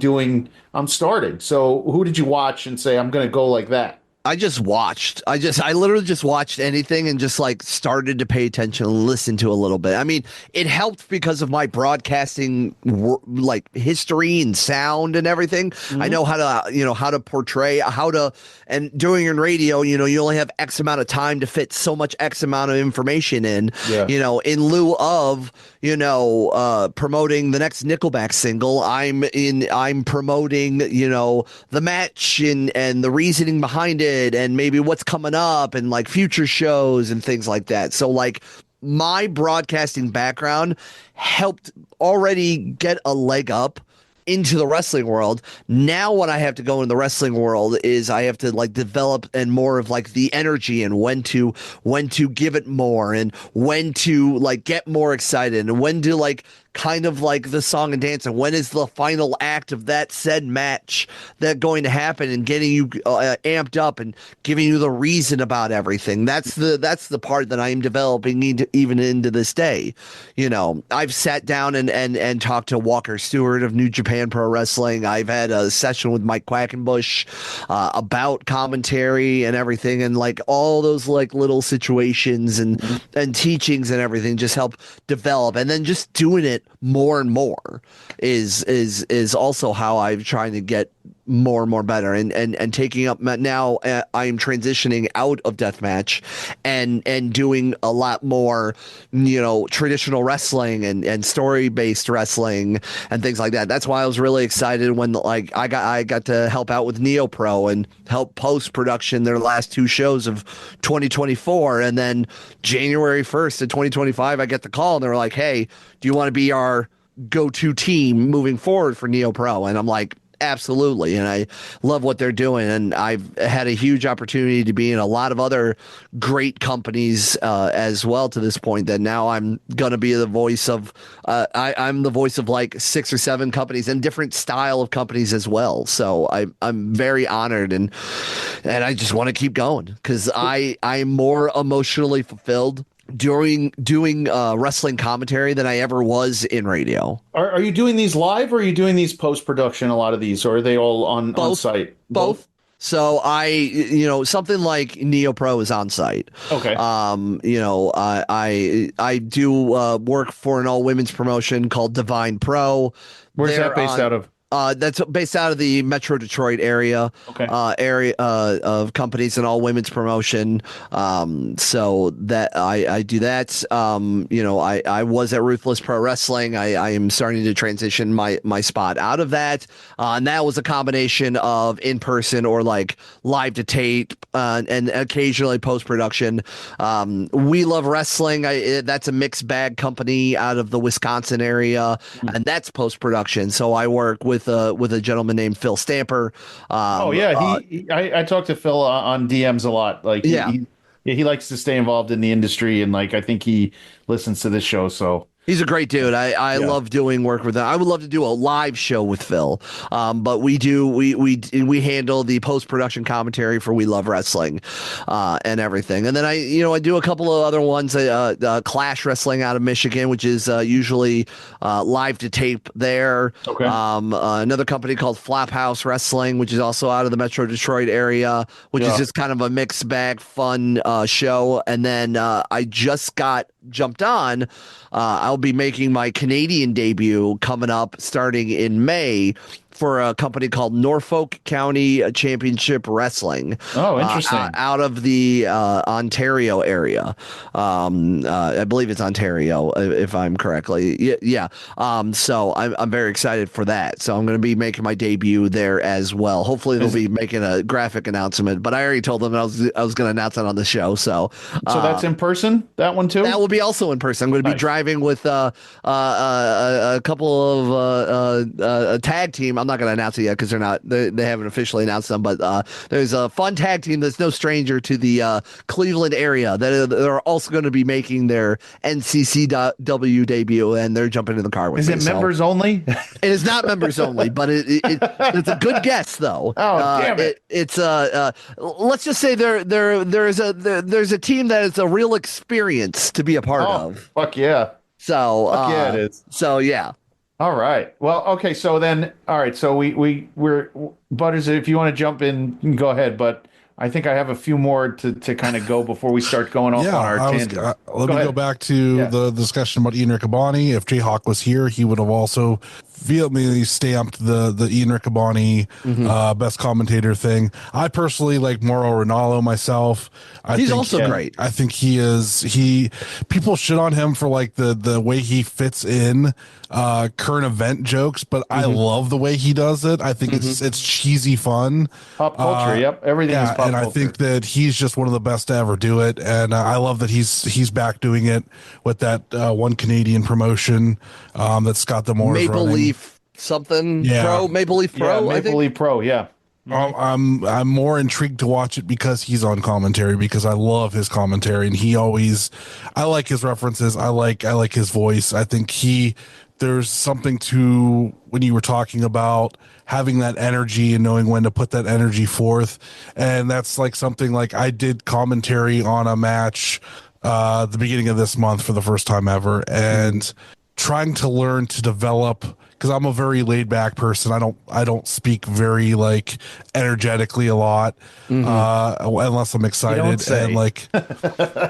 starting. So who did you watch and say, I'm going to go like that? I just watched. I literally just watched anything and just like started to pay attention and listen to a little bit. I mean, it helped because of my broadcasting like history and sound and everything. I know how to, how to portray, and doing in radio, you only have X amount of time to fit so much X amount of information in, Yeah. in lieu of, promoting the next Nickelback single. I'm promoting, the match and the reasoning behind it, and maybe what's coming up and like future shows and things like that. So like, my broadcasting background helped already get a leg up into the wrestling world. Now what I have to go in the wrestling world is I have to like develop and more of like the energy and when to give it more and when to like get more excited and when to like kind of like the song and dance and when is the final act of that said match that going to happen and getting you amped up and giving you the reason about everything. That's the part that I am developing even into this day. You know, I've sat down and talked to Walker Stewart of New Japan Pro Wrestling. I've had a session with Mike Quackenbush about commentary and everything, and like all those like little situations and teachings and everything just help develop, and then just doing it more and more is also how I'm trying to get more and more better and taking up now I'm transitioning out of deathmatch and doing a lot more, you know, traditional wrestling and story based wrestling and things like that. That's why I was really excited when like I got to help out with Neo Pro and help post production their last two shows of 2024, and then January 1st of 2025 I get the call and they're like, hey, do you want to be our go-to team moving forward for Neo Pro? And I'm like, absolutely. And I love what they're doing. And I've had a huge opportunity to be in a lot of other great companies as well to this point, that now I'm going to be the voice of, I'm the voice of like 6 or 7 companies and different style of companies as well. So I'm very honored and I just want to keep going because I'm more emotionally fulfilled doing wrestling commentary than I ever was in radio. Are you doing these live or are you doing these post production? A lot of these, or are they all on site? Both. So you know, something like Neo Pro is on site. Okay. You know, I do work for an all women's promotion called Divine Pro. Where's that based out of? That's based out of the Metro Detroit area, area of companies and all women's promotion. So that I do that. You know, I was at Ruthless Pro Wrestling. I am starting to transition my spot out of that. And that was a combination of in person or like live to tape and occasionally post production. We Love Wrestling. That's a mixed bag company out of the Wisconsin area, and that's post production. So I work with a gentleman named Phil Stamper. I talk to Phil on DMs a lot. Like, he likes to stay involved in the industry, and like I think he listens to this show. So he's a great dude. I love doing work with him. I would love to do a live show with Phil. But we handle the post-production commentary for We Love Wrestling and everything. And then I do a couple of other ones, Clash Wrestling out of Michigan, which is usually live to tape there. Okay. Another company called Flophouse Wrestling, which is also out of the Metro Detroit area, which is just kind of a mixed bag, fun show. And then I just got jumped on. I'll be making my Canadian debut coming up starting in May for a company called Norfolk County Championship Wrestling. Oh, interesting. Out of the Ontario area. I believe it's Ontario, if I'm correctly. Yeah. So I'm very excited for that. So I'm going to be making my debut there as well. Hopefully they'll be making a graphic announcement, but I already told them I was going to announce it on the show. So that's in person, that one too? That will be also in person. I'm going to be driving with a couple of a tag team. I'm not going to announce it yet because they haven't officially announced them, but there's a fun tag team that's no stranger to the Cleveland area that are also going to be making their NCCW debut, and they're jumping in the car with me. Is it members only? It is not members only, but it's a good guess though. Oh, damn it! It's let's just say there's a team that is a real experience to be a part of. Fuck yeah! So it is. So yeah. All right. Well, okay. So then, all right. So we're Butters. If you want to jump in, you can go ahead. But I think I have a few more to kind of go before we start going off on our tangent. Let me go back to the discussion about Ian Riccaboni. If Jayhawk was here, he would have also vehemently stamped the Ian Riccaboni best commentator thing. I personally like Mauro Ranallo myself. He's also great. I think he is. People shit on him for like the way he fits in current event jokes, but I love the way he does it. I think it's cheesy fun. Pop culture. Yep. Everything is pop culture. And I think that he's just one of the best to ever do it. And I love that he's back doing it with that one Canadian promotion that Scott Demore Maple running. Leaf something Yeah. Pro, Maple Leaf Yeah, Pro, I Maple think. Leaf Pro. Yeah. I'm more intrigued to watch it because he's on commentary, because I love his commentary, and I like his references. I like his voice. I think there's something to when you were talking about having that energy and knowing when to put that energy forth. And that's like something like I did commentary on a match the beginning of this month for the first time ever, and trying to learn to develop, because I'm a very laid back person. I don't speak very like energetically a lot, unless I'm excited. say. And like,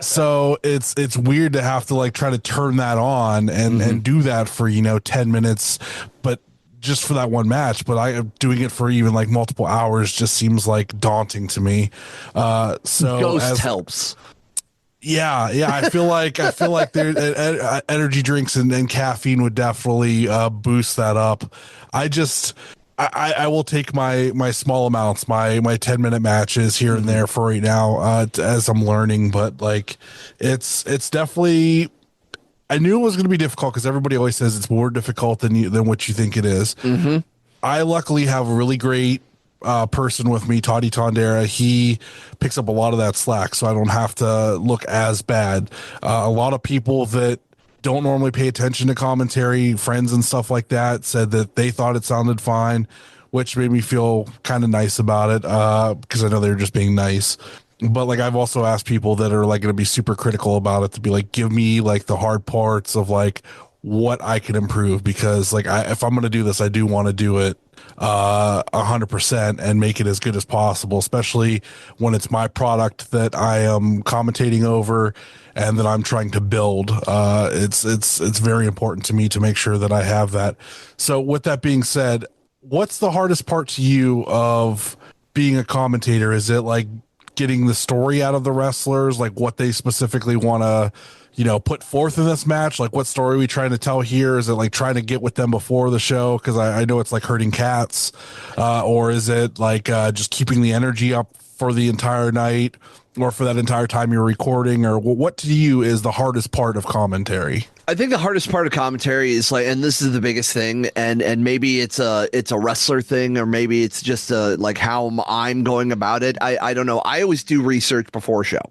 so it's weird to have to like try to turn that on and do that for 10 minutes, but just for that one match. But I doing it for even like multiple hours just seems like daunting to me. So Ghost helps. Yeah, I feel like there energy drinks and caffeine would definitely boost that up. I will take my small amounts, my 10-minute matches here and there for right now, as I'm learning. But like, it's definitely. I knew it was going to be difficult because everybody always says it's more difficult than what you think it is. I luckily have a really great person with me, Toddy Tondera. He picks up a lot of that slack, so I don't have to look as bad. A lot of people that don't normally pay attention to commentary, friends and stuff like that, said that they thought it sounded fine, which made me feel kind of nice about it, because I know they were just being nice. But like, I've also asked people that are like going to be super critical about it to be like, give me like the hard parts of like what I can improve, because like if I'm going to do this, I do want to do it 100% and make it as good as possible, especially when it's my product that I am commentating over and that I'm trying to build. It's very important to me to make sure that I have that. So with that being said, what's the hardest part to you of being a commentator? Is it like getting the story out of the wrestlers, like what they specifically want to put forth in this match? Like, what story are we trying to tell here? Is it like trying to get with them before the show? Because I know it's like herding cats, or is it like just keeping the energy up for the entire night, or for that entire time you're recording? Or what to you is the hardest part of commentary? I think the hardest part of commentary is like, and this is the biggest thing, and maybe it's a wrestler thing, or maybe it's just like how I'm going about it. I don't know. I always do research before a show.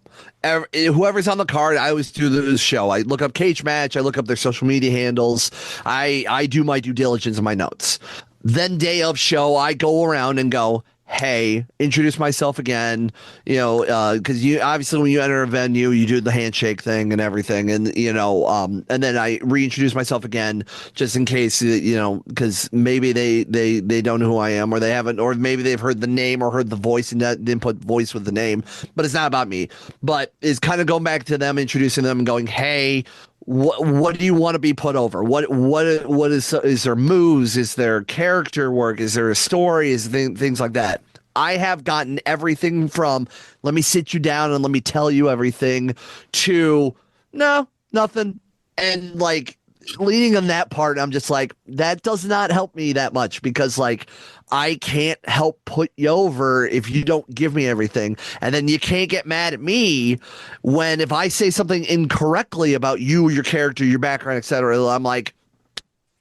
Whoever's on the card, I always do the show. I look up Cage Match. I look up their social media handles. I do my due diligence in my notes. Then day of show, I go around and go, hey, introduce myself again, because you obviously when you enter a venue, you do the handshake thing and everything. And, and then I reintroduce myself again, just in case, because maybe they don't know who I am, or they haven't, or maybe they've heard the name or heard the voice and didn't put voice with the name, but it's not about me. But it's kind of going back to them, introducing them and going, hey, what do you want to be put over? What is there moves? Is there character work? Is there a story? Is things like that? I have gotten everything from let me sit you down and let me tell you everything to no, nothing. And like leaning on that part, I'm just like, that does not help me that much, because like I can't help put you over if you don't give me everything. And then you can't get mad at me when if I say something incorrectly about you, your character, your background, etc. I'm like,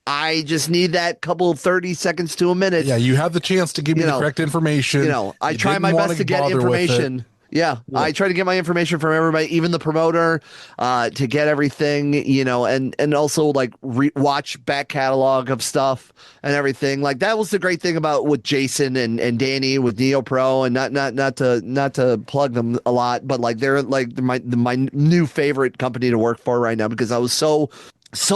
I just need that couple of 30 seconds to a minute. Yeah, you have the chance to give me the correct information. I try my best to get information. Yeah, I try to get my information from everybody, even the promoter, to get everything, and also like watch back catalog of stuff and everything. Like that was the great thing about with Jason and Danny with Neo Pro, and not to plug them a lot, but like they're like my new favorite company to work for right now, because I was so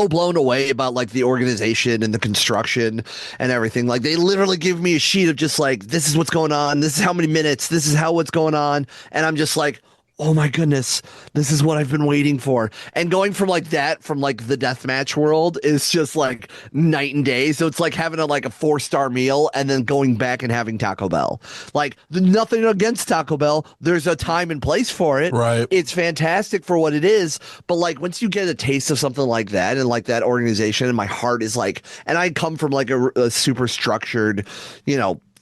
blown away about like the organization and the construction and everything. Like they literally give me a sheet of just like, this is what's going on. This is how many minutes. This is how what's going on. And I'm just like, oh my goodness, this is what I've been waiting for. And going from like that, from like the deathmatch world, is just like night and day. So it's like having a 4-star meal and then going back and having Taco Bell. Like nothing against Taco Bell. There's a time and place for it. Right. It's fantastic for what it is. But like once you get a taste of something like that and like that organization, and my heart is like, and I come from like a super structured,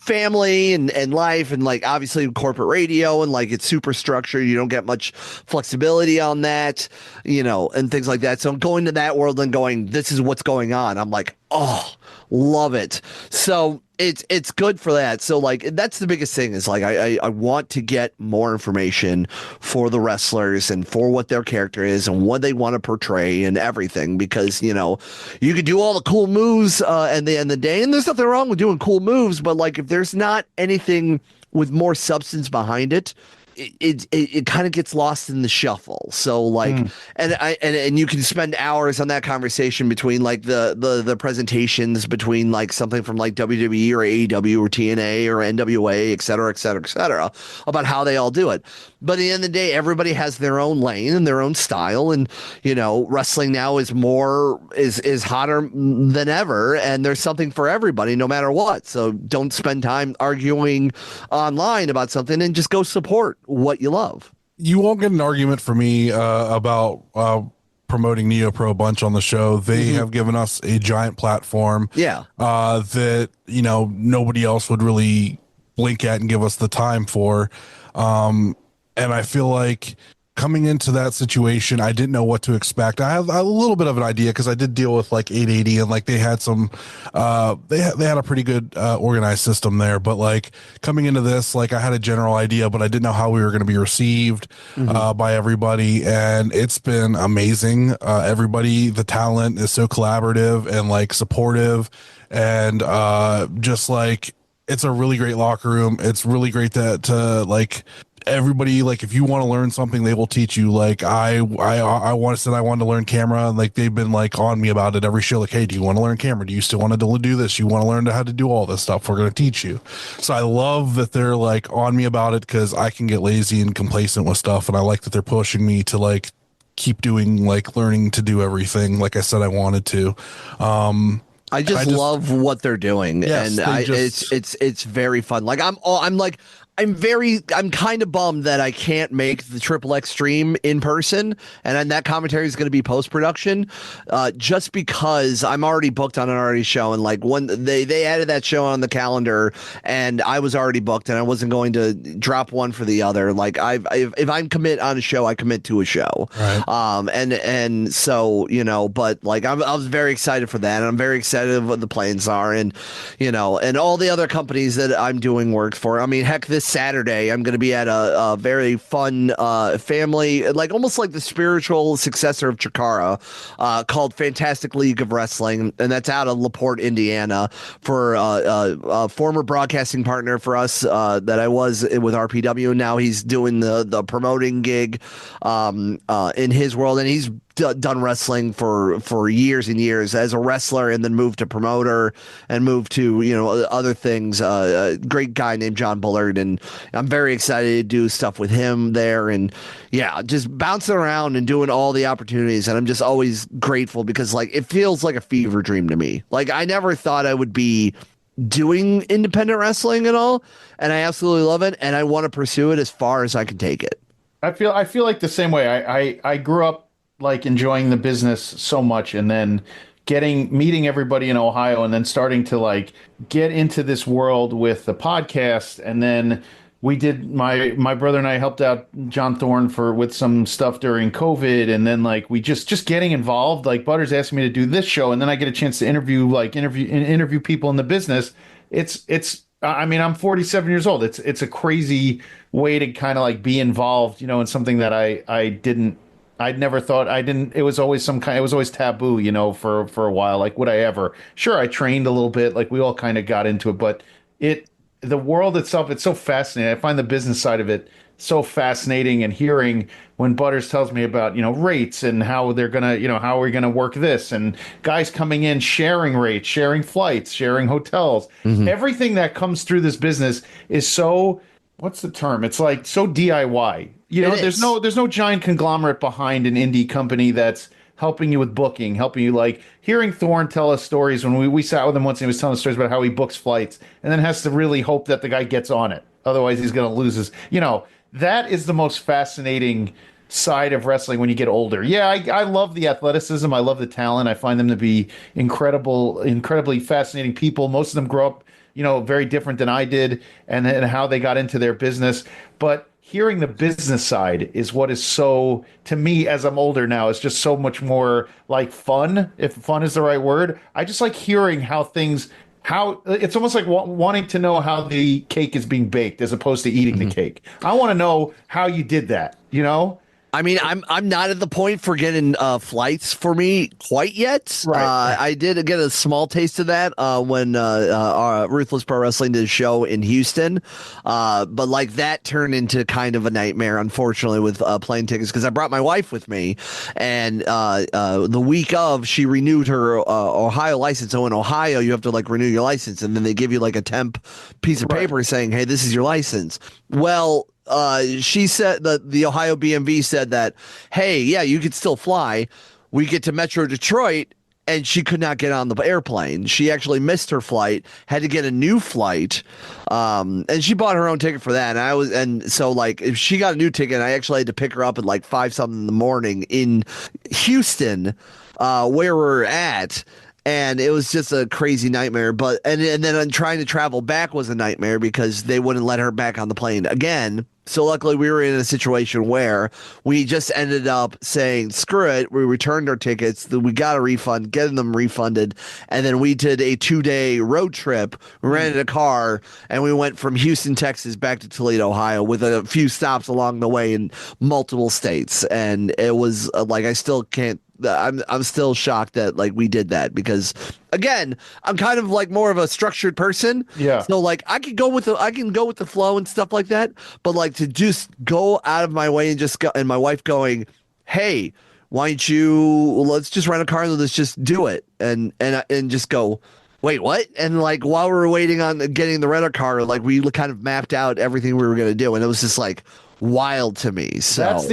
family and life, and like obviously corporate radio, and like it's super structured. You don't get much flexibility on that, and things like that. So I'm going to that world and going, this is what's going on. I'm like, Oh, love it. So it's good for that. So like that's the biggest thing is like I want to get more information for the wrestlers and for what their character is and what they want to portray and everything because you could do all the cool moves at the end of the day and there's nothing wrong with doing cool moves, but like if there's not anything with more substance behind it, it kind of gets lost in the shuffle. So like, and you can spend hours on that conversation between like the presentations between like something from like WWE or AEW or TNA or NWA, et cetera, et cetera, et cetera, about how they all do it. But at the end of the day, everybody has their own lane and their own style. And, wrestling now is is hotter than ever. And there's something for everybody, no matter what. So don't spend time arguing online about something and just go support what you love. You won't get an argument from me about promoting NeoPro a bunch on the show. They have given us a giant platform. Yeah. That, nobody else would really blink at and give us the time for. And I feel like coming into that situation, I didn't know what to expect. I have a little bit of an idea because I did deal with like 880 and like they had some, they had a pretty good organized system there. But like coming into this, like I had a general idea, but I didn't know how we were going to be received by everybody. And it's been amazing. Everybody, the talent is so collaborative and like supportive and just like it's a really great locker room. It's really great to like everybody, like if you want to learn something they will teach you. Like I wanted to learn camera and like they've been like on me about it every show, like, hey, do you want to learn camera? Do you still want to do this? You want to learn how to do all this stuff? We're going to teach you. So I love that they're like on me about it because I can get lazy and complacent with stuff, and I like that they're pushing me to like keep doing, like learning to do everything like I said I wanted to. I just love what they're doing, yes, and it's very fun. Like I'm kind of bummed that I can't make the Triple X stream in person, and then that commentary is going to be post production, just because I'm already booked on an already show, and like when they added that show on the calendar, and I was already booked, and I wasn't going to drop one for the other. Like if I commit on a show, I commit to a show, right. And so but like I was very excited for that, and I'm very excited of what the plans are, and and all the other companies that I'm doing work for. I mean, heck, this Saturday I'm going to be at a very fun family, like almost like the spiritual successor of Chikara, called Fantastic League of Wrestling, and that's out of LaPorte, Indiana, for a former broadcasting partner for us that I was with RPW. Now he's doing the promoting gig in his world, and he's done wrestling for years and years as a wrestler, and then moved to promoter and moved to other things. A great guy named John Bullard, and I'm very excited to do stuff with him there, and just bouncing around and doing all the opportunities. And I'm just always grateful because like it feels like a fever dream to me. Like I never thought I would be doing independent wrestling at all, and I absolutely love it, and I want to pursue it as far as I can take it. I feel like the same way. I grew up like enjoying the business so much, and then meeting everybody in Ohio, and then starting to like get into this world with the podcast. And then we did my brother and I helped out John Thorne with some stuff during COVID, and then like we just getting involved. Like Butters asked me to do this show, and then I get a chance to interview people in the business. It's I mean, I'm 47 years old. It's a crazy way to kind of like be involved, in something that I'd never thought I didn't. It was always it was always taboo, for a while. Like, would I ever? Sure, I trained a little bit. Like, we all kind of got into it, but the world itself, it's so fascinating. I find the business side of it so fascinating, and hearing when Butters tells me about, rates and how they're going to, how are we going to work this, and guys coming in, sharing rates, sharing flights, sharing hotels, everything that comes through this business is so, what's the term? It's like so DIY. There's no giant conglomerate behind an indie company that's helping you with booking, helping you, like hearing Thorne tell us stories when we sat with him once and he was telling us stories about how he books flights and then has to really hope that the guy gets on it. Otherwise he's going to lose his, that is the most fascinating side of wrestling when you get older. Yeah, I love the athleticism. I love the talent. I find them to be incredibly fascinating people. Most of them grow up, very different than I did, and how they got into their business. But hearing the business side is what is so, to me, as I'm older now, is just so much more like fun, if fun is the right word. I just like hearing how things, how it's almost like wanting to know how the cake is being baked as opposed to eating the cake. I want to know how you did that, you know? I mean, I'm not at the point for getting flights for me quite yet. Right. I did get a small taste of that when Ruthless Pro Wrestling did a show in Houston, but like that turned into kind of a nightmare, unfortunately, with plane tickets because I brought my wife with me, and the week of she renewed her Ohio license. So in Ohio, you have to like renew your license, and then they give you like a temp piece of paper saying, "Hey, this is your license." Well, she said that the Ohio BMV said that, hey, yeah, you could still fly. We get to Metro Detroit, and she could not get on the airplane. She actually missed her flight, had to get a new flight, and she bought her own ticket for that. And so like if she got a new ticket, I actually had to pick her up at like 5 something in the morning in Houston, where we're at. And it was just a crazy nightmare. But and then trying to travel back was a nightmare because they wouldn't let her back on the plane again. So luckily we were in a situation where we just ended up saying, screw it. We returned our tickets. We got a refund, getting them refunded. And then we did a 2-day road trip. We rented a car and we went from Houston, Texas back to Toledo, Ohio with a few stops along the way in multiple states. And it was like, I still can't, I'm still shocked that like we did that because again, I'm kind of like more of a structured person. Yeah. So like I can go with the flow and stuff like that, but like to just go out of my way and just go, and my wife going, "Hey, why don't let's just rent a car and let's just do it." And just go, "Wait, what?" And like while we were waiting on getting the rental car, like we kind of mapped out everything we were going to do, and it was just like wild to me. So that's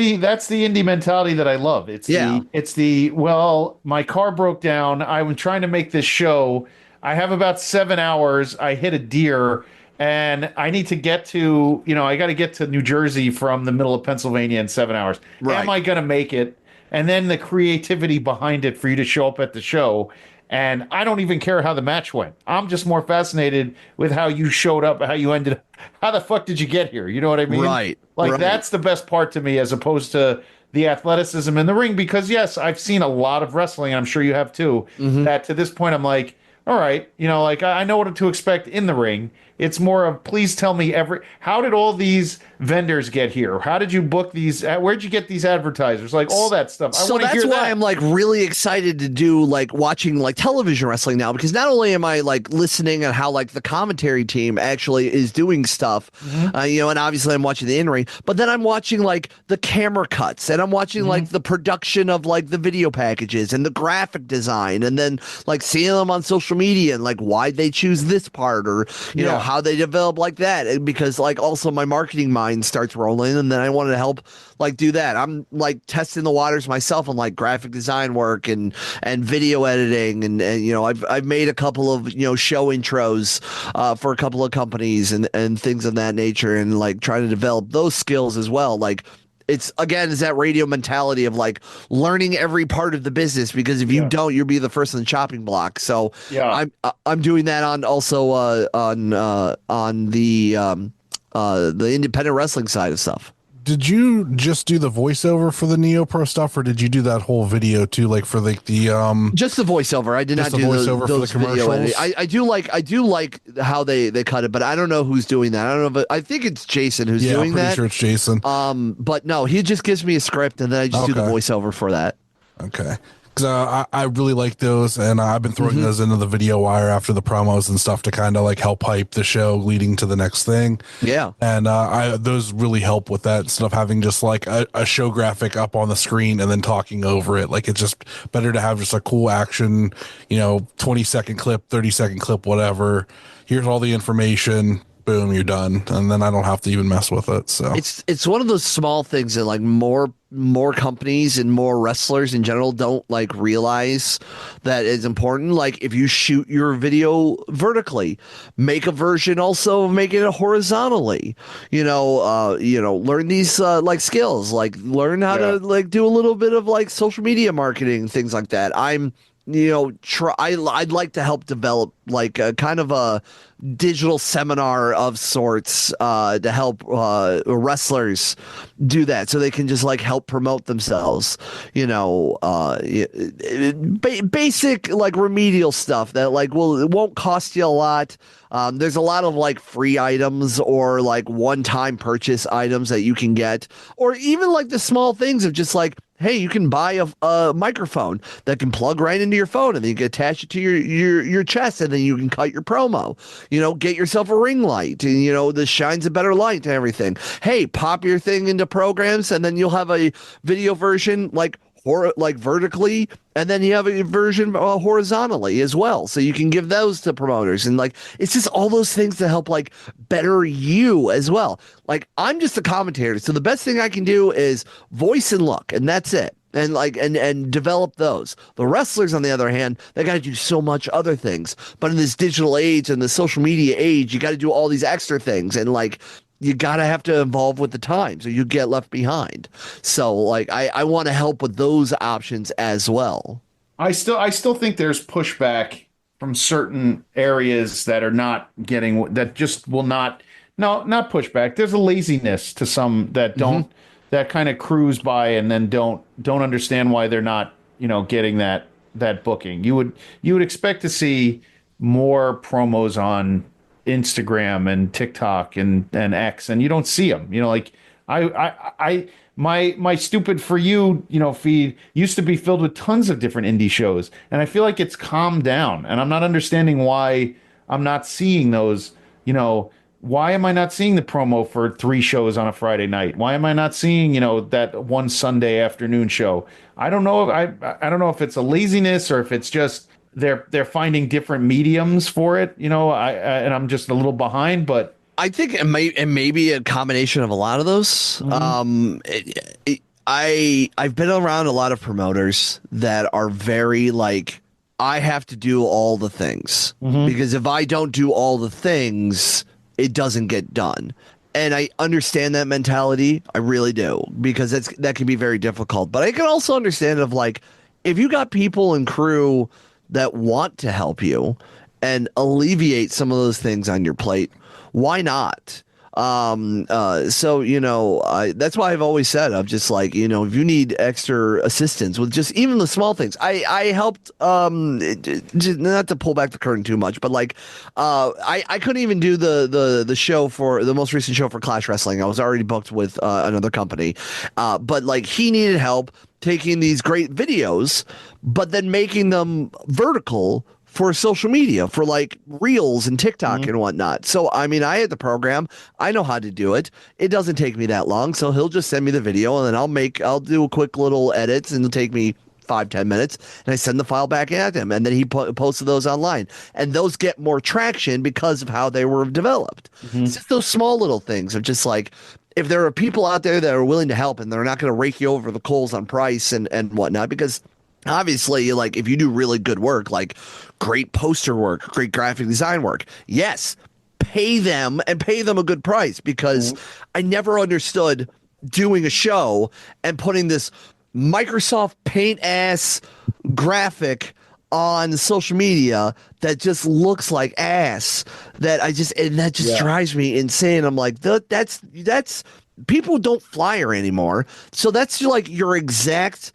the indie mentality that I love. It's the well, my car broke down. I was trying to make this show. I have about 7 hours. I hit a deer and I need to get to, I got to get to New Jersey from the middle of Pennsylvania in 7 hours. Right. Am I going to make it? And then the creativity behind it for you to show up at the show. And I don't even care how the match went. I'm just more fascinated with how you showed up, how you ended up. How the fuck did you get here? You know what I mean? Right. Like right. that's the best part to me as opposed to the athleticism in the ring because yes, I've seen a lot of wrestling, and I'm sure you have too, that to this point I'm like, all right, like I know what to expect in the ring. It's more of please tell me how did all these vendors get here? How did you book these? Where'd you get these advertisers? Like all that stuff. I want to hear that. That's why I'm like really excited to do like watching like television wrestling now because not only am I like listening at how like the commentary team actually is doing stuff, and obviously I'm watching the in-ring, but then I'm watching like the camera cuts and I'm watching like the production of like the video packages and the graphic design and then like seeing them on social media and like why they choose this part or you know how they develop like that. And because like also my marketing mind starts rolling and then I wanted to help like do that. I'm like testing the waters myself on like graphic design work and video editing and I've made a couple of show intros for a couple of companies and things of that nature and like trying to develop those skills as well. Like it's that radio mentality of like learning every part of the business because if you don't, you'll be the first on the chopping block. So I'm doing that on also on the independent wrestling side of stuff. Did you just do the voiceover for the Neo Pro stuff, or did you do that whole video too, like for like the just the voiceover? I did not do the voiceover for the commercials. I do like how they cut it, but I don't know who's doing that. I don't know, but I think it's Jason who's doing that. I'm pretty sure it's Jason. But no, he just gives me a script and then I just do the voiceover for that. Okay. I really like those, and I've been throwing those into the video wire after the promos and stuff to kind of like help hype the show leading to the next thing. Yeah, and those really help with that instead of having just like a show graphic up on the screen and then talking over it. Like it's just better to have just a cool action, 20-second clip, 30-second clip, whatever. Here's all the information. Boom, you're done, and then I don't have to even mess with it. So it's one of those small things that like more companies and more wrestlers in general don't like realize that is important. Like if you shoot your video vertically, make a version also make it horizontally. Learn these like skills, like learn how to like do a little bit of like social media marketing, things like that. I'm I'd like to help develop like a kind of a digital seminar of sorts to help wrestlers do that, so they can just like help promote themselves. Basic like remedial stuff that like it won't cost you a lot. There's a lot of like free items or like one-time purchase items that you can get, or even like the small things of just like, hey, you can buy a microphone that can plug right into your phone, and then you can attach it to your chest, and then you can cut your promo. Get yourself a ring light, and this shines a better light to everything. Hey, pop your thing into programs, and then you'll have a video version like vertically, and then you have a version horizontally as well, so you can give those to promoters. And like, it's just all those things to help like better you as well. Like, I'm just a commentator, so the best thing I can do is voice and look, and that's it. And like and develop those. The wrestlers, on the other hand, they got to do so much other things. But in this digital age and the social media age, you got to do all these extra things, and like, you gotta have to evolve with the times, or you get left behind. So like, I want to help with those options as well. I still think there's pushback from certain areas that are not getting, that just will not, no, not pushback. There's a laziness to some that don't, that kind of cruise by and then don't understand why they're not, getting that booking. You would expect to see more promos on Instagram and TikTok and X, and you don't see them. Like, my stupid For You, feed used to be filled with tons of different indie shows, and I feel like it's calmed down, and I'm not understanding why I'm not seeing those. Why am I not seeing the promo for 3 shows on a Friday night? Why am I not seeing, that one Sunday afternoon show? I don't know. I don't know if it's a laziness or if it's just they're finding different mediums for it. And I'm just a little behind, but I think it may be a combination of a lot of those. I've been around a lot of promoters that are very like, I have to do all the things, because if I don't do all the things, it doesn't get done. And I understand that mentality. I really do, because that can be very difficult. But I can also understand of like, if you got people and crew that want to help you and alleviate some of those things on your plate, why not? So that's why I've always said, I'm just like, if you need extra assistance with just even the small things, I helped, just not to pull back the curtain too much, but like, I couldn't even do the show for the most recent show for Clash Wrestling. I was already booked with another company, but like, he needed help taking these great videos, but then making them vertical for social media, for like Reels and TikTok and whatnot. So, I mean, I had the program. I know how to do it. It doesn't take me that long. So he'll just send me the video, and then I'll do a quick little edits, and it'll take me 5-10 minutes, and I send the file back at him, and then he posted those online, and those get more traction because of how they were developed. It's just those small little things of just like, if there are people out there that are willing to help, and they're not going to rake you over the coals on price and whatnot, because obviously, like, if you do really good work, like great poster work, great graphic design work, yes, pay them a good price, because I never understood doing a show and putting this Microsoft Paint ass graphic on social media that just looks like ass, that drives me insane. I'm like, that's people don't flyer anymore. So that's like your exact,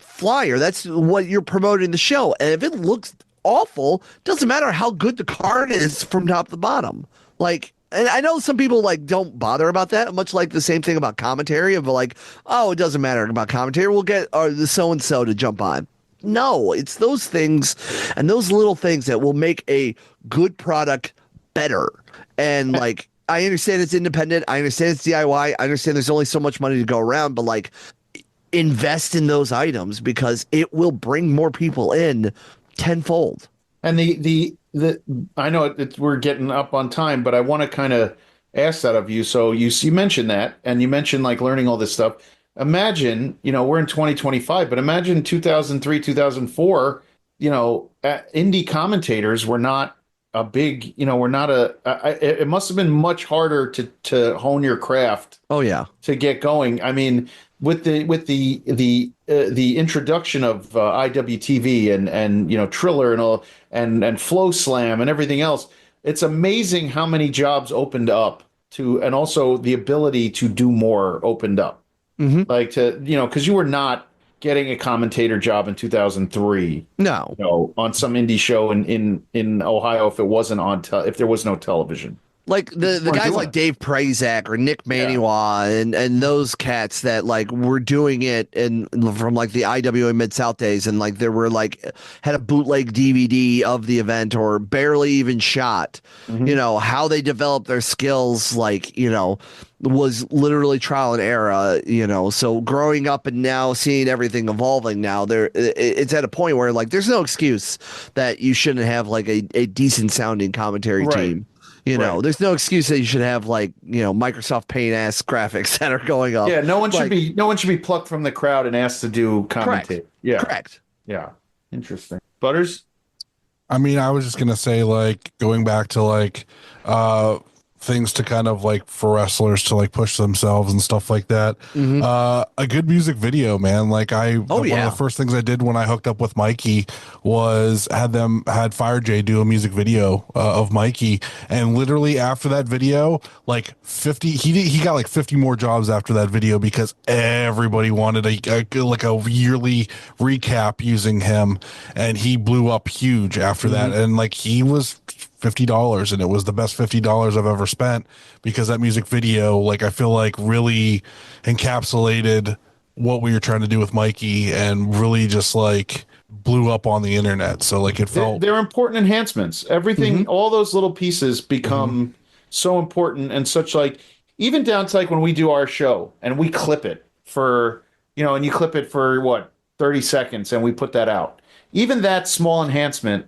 flyer. That's what you're promoting the show. And if it looks awful, doesn't matter how good the card is from top to bottom. Like, and I know some people like don't bother about that, much like the same thing about commentary of like, oh, it doesn't matter about commentary. We'll get the so-and-so to jump on. No, it's those things and those little things that will make a good product better. And like, I understand it's independent. I understand it's DIY. I understand there's only so much money to go around, but like, invest in those items, because it will bring more people in tenfold. And the I know we're getting up on time, but I want to kind of ask that of you. So you mentioned that, and you mentioned like learning all this stuff. Imagine, we're in 2025, but imagine 2003, 2004, indie commentators were not a big, we're not it must have been much harder to hone your craft. Oh yeah. To get going. I mean, with the introduction of IWTV and Triller and all and Flow Slam and everything else, it's amazing how many jobs opened up and also the ability to do more opened up. Mm-hmm. Like because you were not getting a commentator job in 2003. No. On some indie show in Ohio if it wasn't if there was no television. Like the guys like Dave Prazak or Nick Maniwa and those cats that like were doing it from like the IWA Mid-South days, and like there were like had a bootleg DVD of the event or barely even shot. Mm-hmm. How they developed their skills, like, was literally trial and error, so growing up and now seeing everything evolving now, it's at a point where like there's no excuse that you shouldn't have like a decent sounding commentary team. There's no excuse that you should have like, Microsoft Paint ass graphics that are going up. Yeah, no one should be plucked from the crowd and asked to do commentate. Correct. Yeah. Correct. Yeah. Interesting. Butters? I mean, I was just gonna say, like, going back to like things to kind of like for wrestlers to like push themselves and stuff like that. A good music video, man. Like one of the first things I did when I hooked up with Mikey was had Fire J do a music video of Mikey, and literally after that video, like 50, he got like 50 more jobs after that video because everybody wanted a yearly recap using him, and he blew up huge after that, and like he was $50, and it was the best $50 I've ever spent because that music video, like, I feel like really encapsulated what we were trying to do with Mikey and really just like blew up on the internet. So like it felt they're important enhancements. Everything, all those little pieces become so important, and such, like even down to like when we do our show and we clip it for, and you clip it for what, 30 seconds and we put that out. Even that small enhancement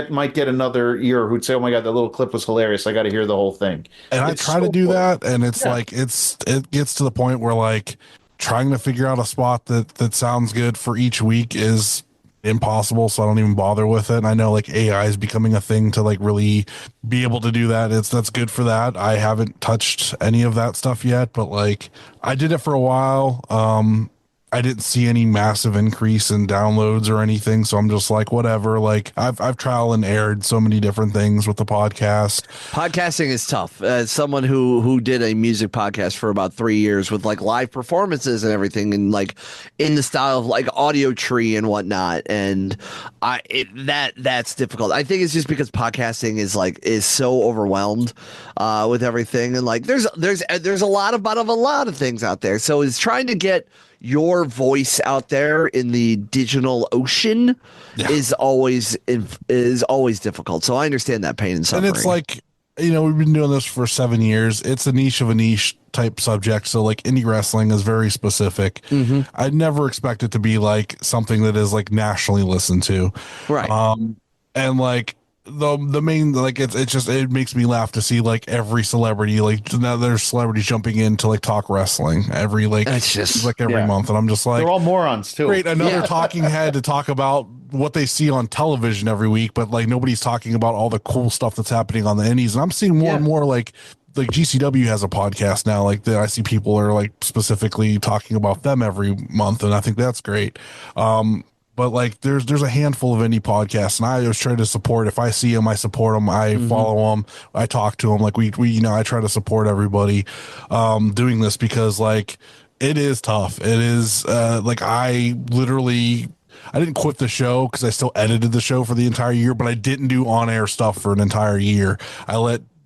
might get another ear who'd say, "Oh my god, that little clip was hilarious. I got to hear the whole thing." And it's I try to do that, and it's like it gets to the point where like trying to figure out a spot that sounds good for each week is impossible, so I don't even bother with it. And I know like AI is becoming a thing to like really be able to do that. That's good for that. I haven't touched any of that stuff yet, but like I did it for a while. I didn't see any massive increase in downloads or anything, so I'm just like, whatever. Like I've trial and errored so many different things with the podcast. Podcasting is tough. As someone who did a music podcast for about 3 years with like live performances and everything, and like in the style of like Audio Tree and whatnot, and that's difficult. I think it's just because podcasting is so overwhelmed with everything, and like there's a lot of things out there. So it's trying to get your voice out there in the digital ocean is always difficult. So I understand that pain and suffering. And it's like, we've been doing this for 7 years. It's a niche of a niche type subject. So like indie wrestling is very specific. I'd never expect it to be like something that is like nationally listened to. Right. And like the main, like it makes me laugh to see like every celebrity, like now there's celebrities jumping in to like talk wrestling every like it's just like every month, and I'm just like, they're all morons too. Great, another talking head to talk about what they see on television every week, but like nobody's talking about all the cool stuff that's happening on the indies. And I'm seeing more and more like GCW has a podcast now, like that I see people are like specifically talking about them every month, and I think that's great. But like there's a handful of indie podcasts, and I always try to support. If I see them, I support them. I follow them. I talk to them. Like we I try to support everybody doing this, because like it is tough. It is like I didn't quit the show because I still edited the show for the entire year, but I didn't do on-air stuff for an entire year.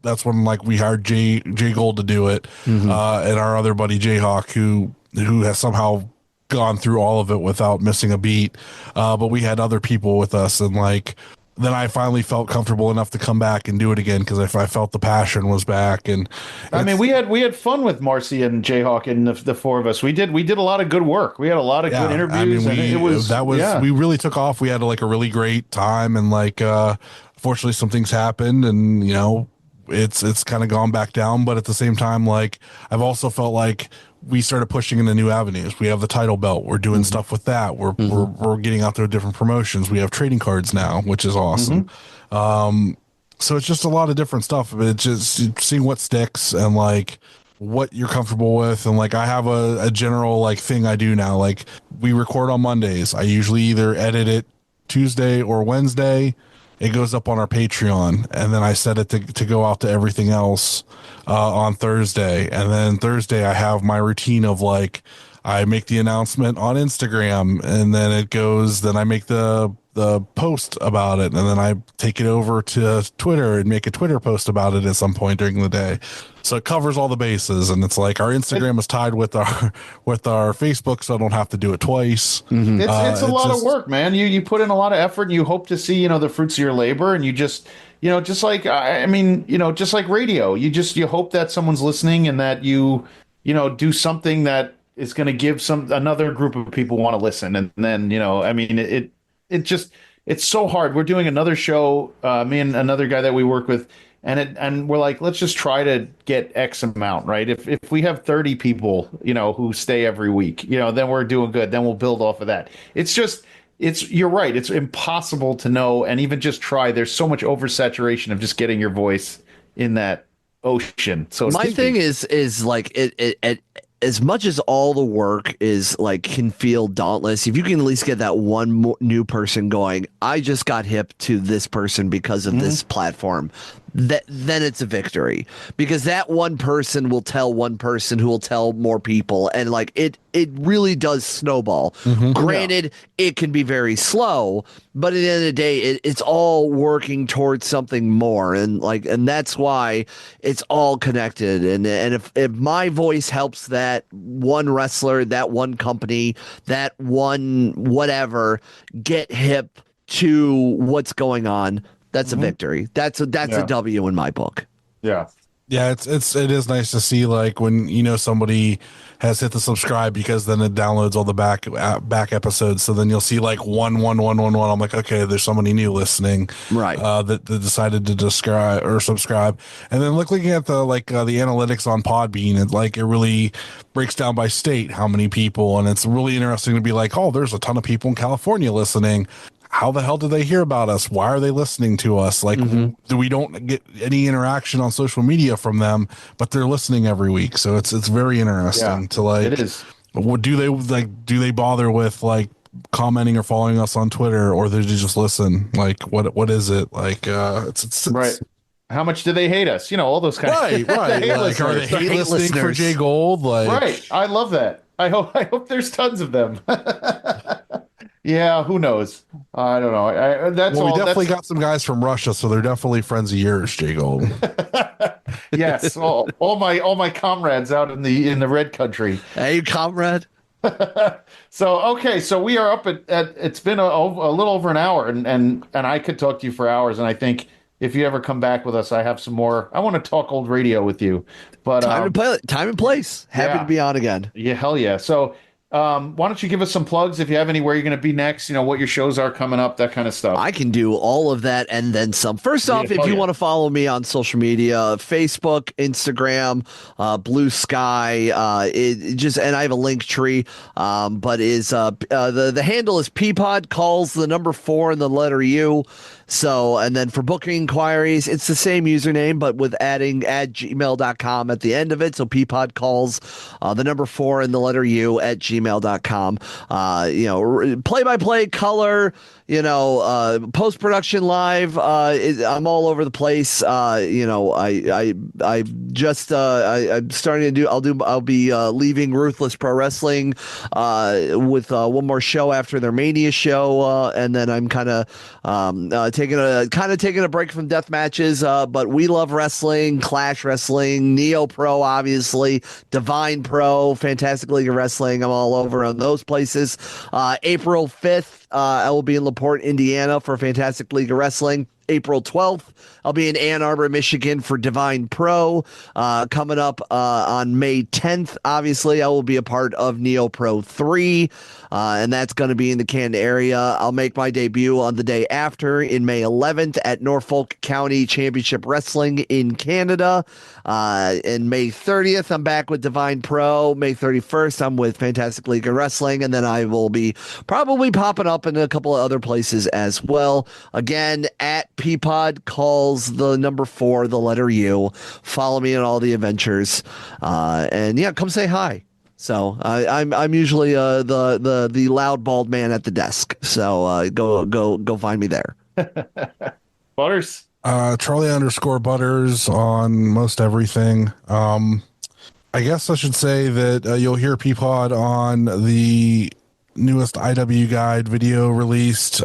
That's when like we hired Jay Gold to do it, and our other buddy Jayhawk, who has somehow gone through all of it without missing a beat, but we had other people with us, and like then I finally felt comfortable enough to come back and do it again, because I felt the passion was back. And I mean, we had fun with Marcy and Jayhawk and the four of us. We did a lot of good work. We had a lot of good interviews. I mean, we really took off. We had like a really great time, and like fortunately some things happened, and it's kind of gone back down. But at the same time, like I've also felt like we started pushing into new avenues. We have the title belt. We're doing stuff with that. We're getting out there with different promotions. We have trading cards now, which is awesome. So it's just a lot of different stuff. But it's just seeing what sticks and like what you're comfortable with. And like I have a general like thing I do now. Like we record on Mondays. I usually either edit it Tuesday or Wednesday. It goes up on our Patreon, and then I set it to go out to everything else on Thursday. And then Thursday I have my routine of like I make the announcement on Instagram, and then it goes. Then I make the post about it, and then I take it over to Twitter and make a Twitter post about it at some point during the day. So it covers all the bases, and it's like our Instagram is tied with our Facebook, so I don't have to do it twice. It's a lot of work, man. You put in a lot of effort, and you hope to see the fruits of your labor, and you just just like I mean just like radio, you hope that someone's listening and that you do something that is going to give another group of people want to listen, and then I mean it's so hard. We're doing another show, me and another guy that we work with, and we're like, let's just try to get X amount, right? If we have 30 people, who stay every week, then we're doing good. Then we'll build off of that. You're right. It's impossible to know, and even just try. There's so much oversaturation of just getting your voice in that ocean. So my thing is like it as much as all the work is like can feel dauntless, if you can at least get that one new person going, I just got hip to this person because of this platform, then it's a victory, because that one person will tell one person who will tell more people, and like it really does snowball. Granted, it can be very slow, but at the end of the day, it's all working towards something more, and that's why it's all connected. And if my voice helps that one wrestler, that one company, that one whatever get hip to what's going on, that's a victory. That's a W in my book. Yeah. Yeah, it is nice to see like when somebody has hit the subscribe, because then it downloads all the back episodes. So then you'll see like 11111. I'm like, okay, there's somebody new listening, right? That decided to subscribe. And then looking at the analytics on Podbean, it really breaks down by state how many people, and it's really interesting to be like, oh, there's a ton of people in California listening. How the hell do they hear about us? Why are they listening to us? Like, we don't get any interaction on social media from them, but they're listening every week. So it's very interesting to like. It is. What do they bother with like commenting or following us on Twitter, or do they just listen? Like, what is it like? It's right. How much do they hate us? All those kind of right. Like, are they hate listening for Jay Gold? Like, right. I love that. I hope there's tons of them. Yeah, who knows? I don't know. We definitely got some guys from Russia, so they're definitely friends of yours, Jay Gold. Yes, all my comrades out in the Red Country. Hey, comrade. So we are up at it's been a little over an hour, and I could talk to you for hours, and I think if you ever come back with us, I have some more. I want to talk old radio with you, but time and place. Happy to be on again. Yeah, hell yeah. So. Why don't you give us some plugs if you have anywhere you're going to be next, what your shows are coming up, that kind of stuff. I can do all of that and then some. First off, if you want to follow me on social media, Facebook, Instagram, Blue Sky, and I have a link tree, but the handle is Peapod, calls the number 4 and the letter U. So, and then for booking inquiries, it's the same username, but with adding @gmail.com at the end of it. So Peapod calls the number 4 and the letter U at gmail.com. Play-by-play, color, post-production live. I'm all over the place. I'm starting to do, I'll be leaving Ruthless Pro Wrestling with one more show after their Mania show. And then I'm kind of taking a break from death matches. But We Love Wrestling, Clash Wrestling, Neo Pro, obviously, Divine Pro, Fantastic League of Wrestling. I'm all over on those places. April 5th, I will be in LaPorte, Indiana for Fantastic League of Wrestling. April 12th, I'll be in Ann Arbor, Michigan for Divine Pro. Coming up on May 10th, obviously, I will be a part of Neo Pro 3, and that's going to be in the Canton area. I'll make my debut on the day after in May 11th at Norfolk County Championship Wrestling in Canada. And May 30th, I'm back with Divine Pro. May 31st, I'm with Fantastic League of Wrestling, and then I will be probably popping up in a couple of other places as well. Again, at Peapod calls the number 4, the letter U. Follow me on all the adventures, and yeah, come say hi. So I'm usually the loud bald man at the desk. So go find me there. Butters. Charlie_Butters on most everything. I guess I should say that you'll hear Peapod on the newest IW Guide video released,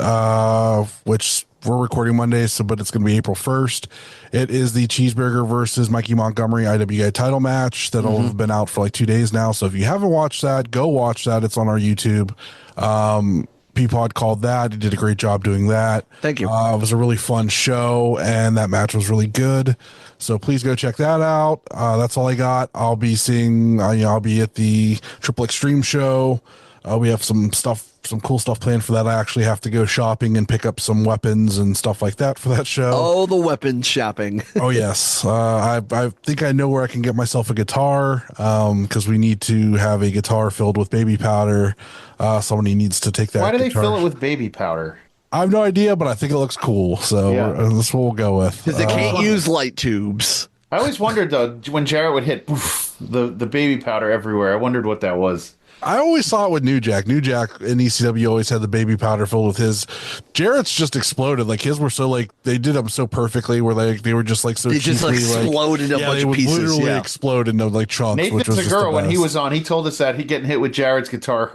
which we're recording Monday, but it's going to be April 1st. It is the Cheeseburger versus Mikey Montgomery IW Guide title match that'll have been out for like 2 days now. So if you haven't watched that, go watch that. It's on our YouTube. Peapod called that. He did a great job doing that. Thank you. It was a really fun show, and that match was really good. So please go check that out. That's all I got. I'll be seeing, I'll be at the Triple Extreme show. We have some cool stuff planned for that. I actually have to go shopping and pick up some weapons and stuff like that for that show. Oh, the weapons shopping. Oh, yes. I think I know where I can get myself a guitar, because we need to have a guitar filled with baby powder. Somebody needs to take that. Why do they guitar. fill it with baby powder? I have no idea, but I think it looks cool. So that's what we'll go with. Because they can't use light tubes. I always wondered, though, when Jarrett would hit the baby powder everywhere, I wondered what that was. I always saw it with New Jack. New Jack in ECW always had the baby powder filled with his. Jarrett's just exploded. Like his were so like they did them so perfectly, where they were just like so. They just like explode into a bunch of pieces. Literally explode into like chunks. Nathan which was Segura, when he was on, he told us that he getting hit with Jarrett's guitar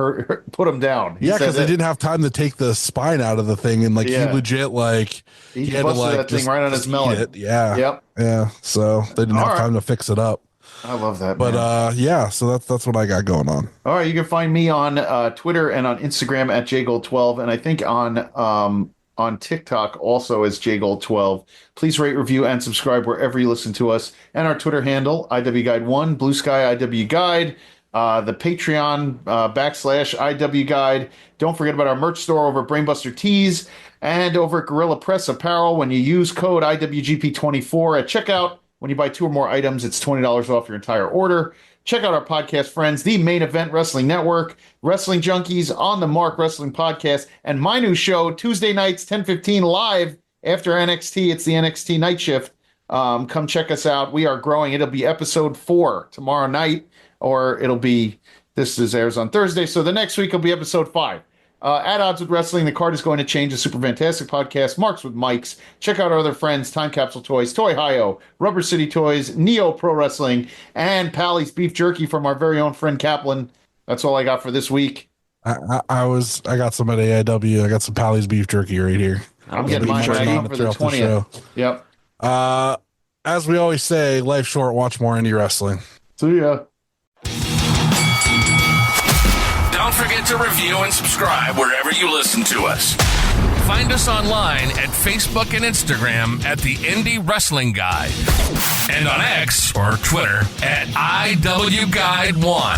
put him down. Yeah, because they didn't have time to take the spine out of the thing, and like he legit like he had to like that thing right on his melon. Yeah. Yep. Yeah. So they didn't have time to fix it up. I love that. But man. yeah, so that's what I got going on. All right, you can find me on Twitter and on Instagram at jgold12, and I think on TikTok also as jgold12. Please rate, review, and subscribe wherever you listen to us. And our Twitter handle IWGuide1, Blue Sky IW Guide, the Patreon /IW Guide. Don't forget about our merch store over at Brainbuster Tees and over at Gorilla Press Apparel. When you use code IWGP24 at checkout. When you buy 2 or more items, it's $20 off your entire order. Check out our podcast friends, the Main Event Wrestling Network, Wrestling Junkies, On the Mark Wrestling Podcast, and my new show, Tuesday nights, 10:15 live after NXT. It's the NXT Night Shift. Come check us out. We are growing. It'll be episode 4 tomorrow night, or this airs on Thursday, so the next week will be episode 5. At Odds with Wrestling, the card is going to change. A super fantastic podcast, Marks with Mikes. Check out our other friends, Time Capsule Toys, Toy Hio, Rubber City Toys, Neo Pro Wrestling, and Pally's Beef Jerky from our very own friend Kaplan. That's all I got for this week. I got some at AIW. I got some Pally's Beef Jerky right here. I'm getting mine right now for the 20th. Yep. As we always say, life short, watch more indie wrestling. See ya. Don't forget to review and subscribe wherever you listen to us. Find us online at Facebook and Instagram at the Indie Wrestling Guide, and on X or Twitter at IWGuide1.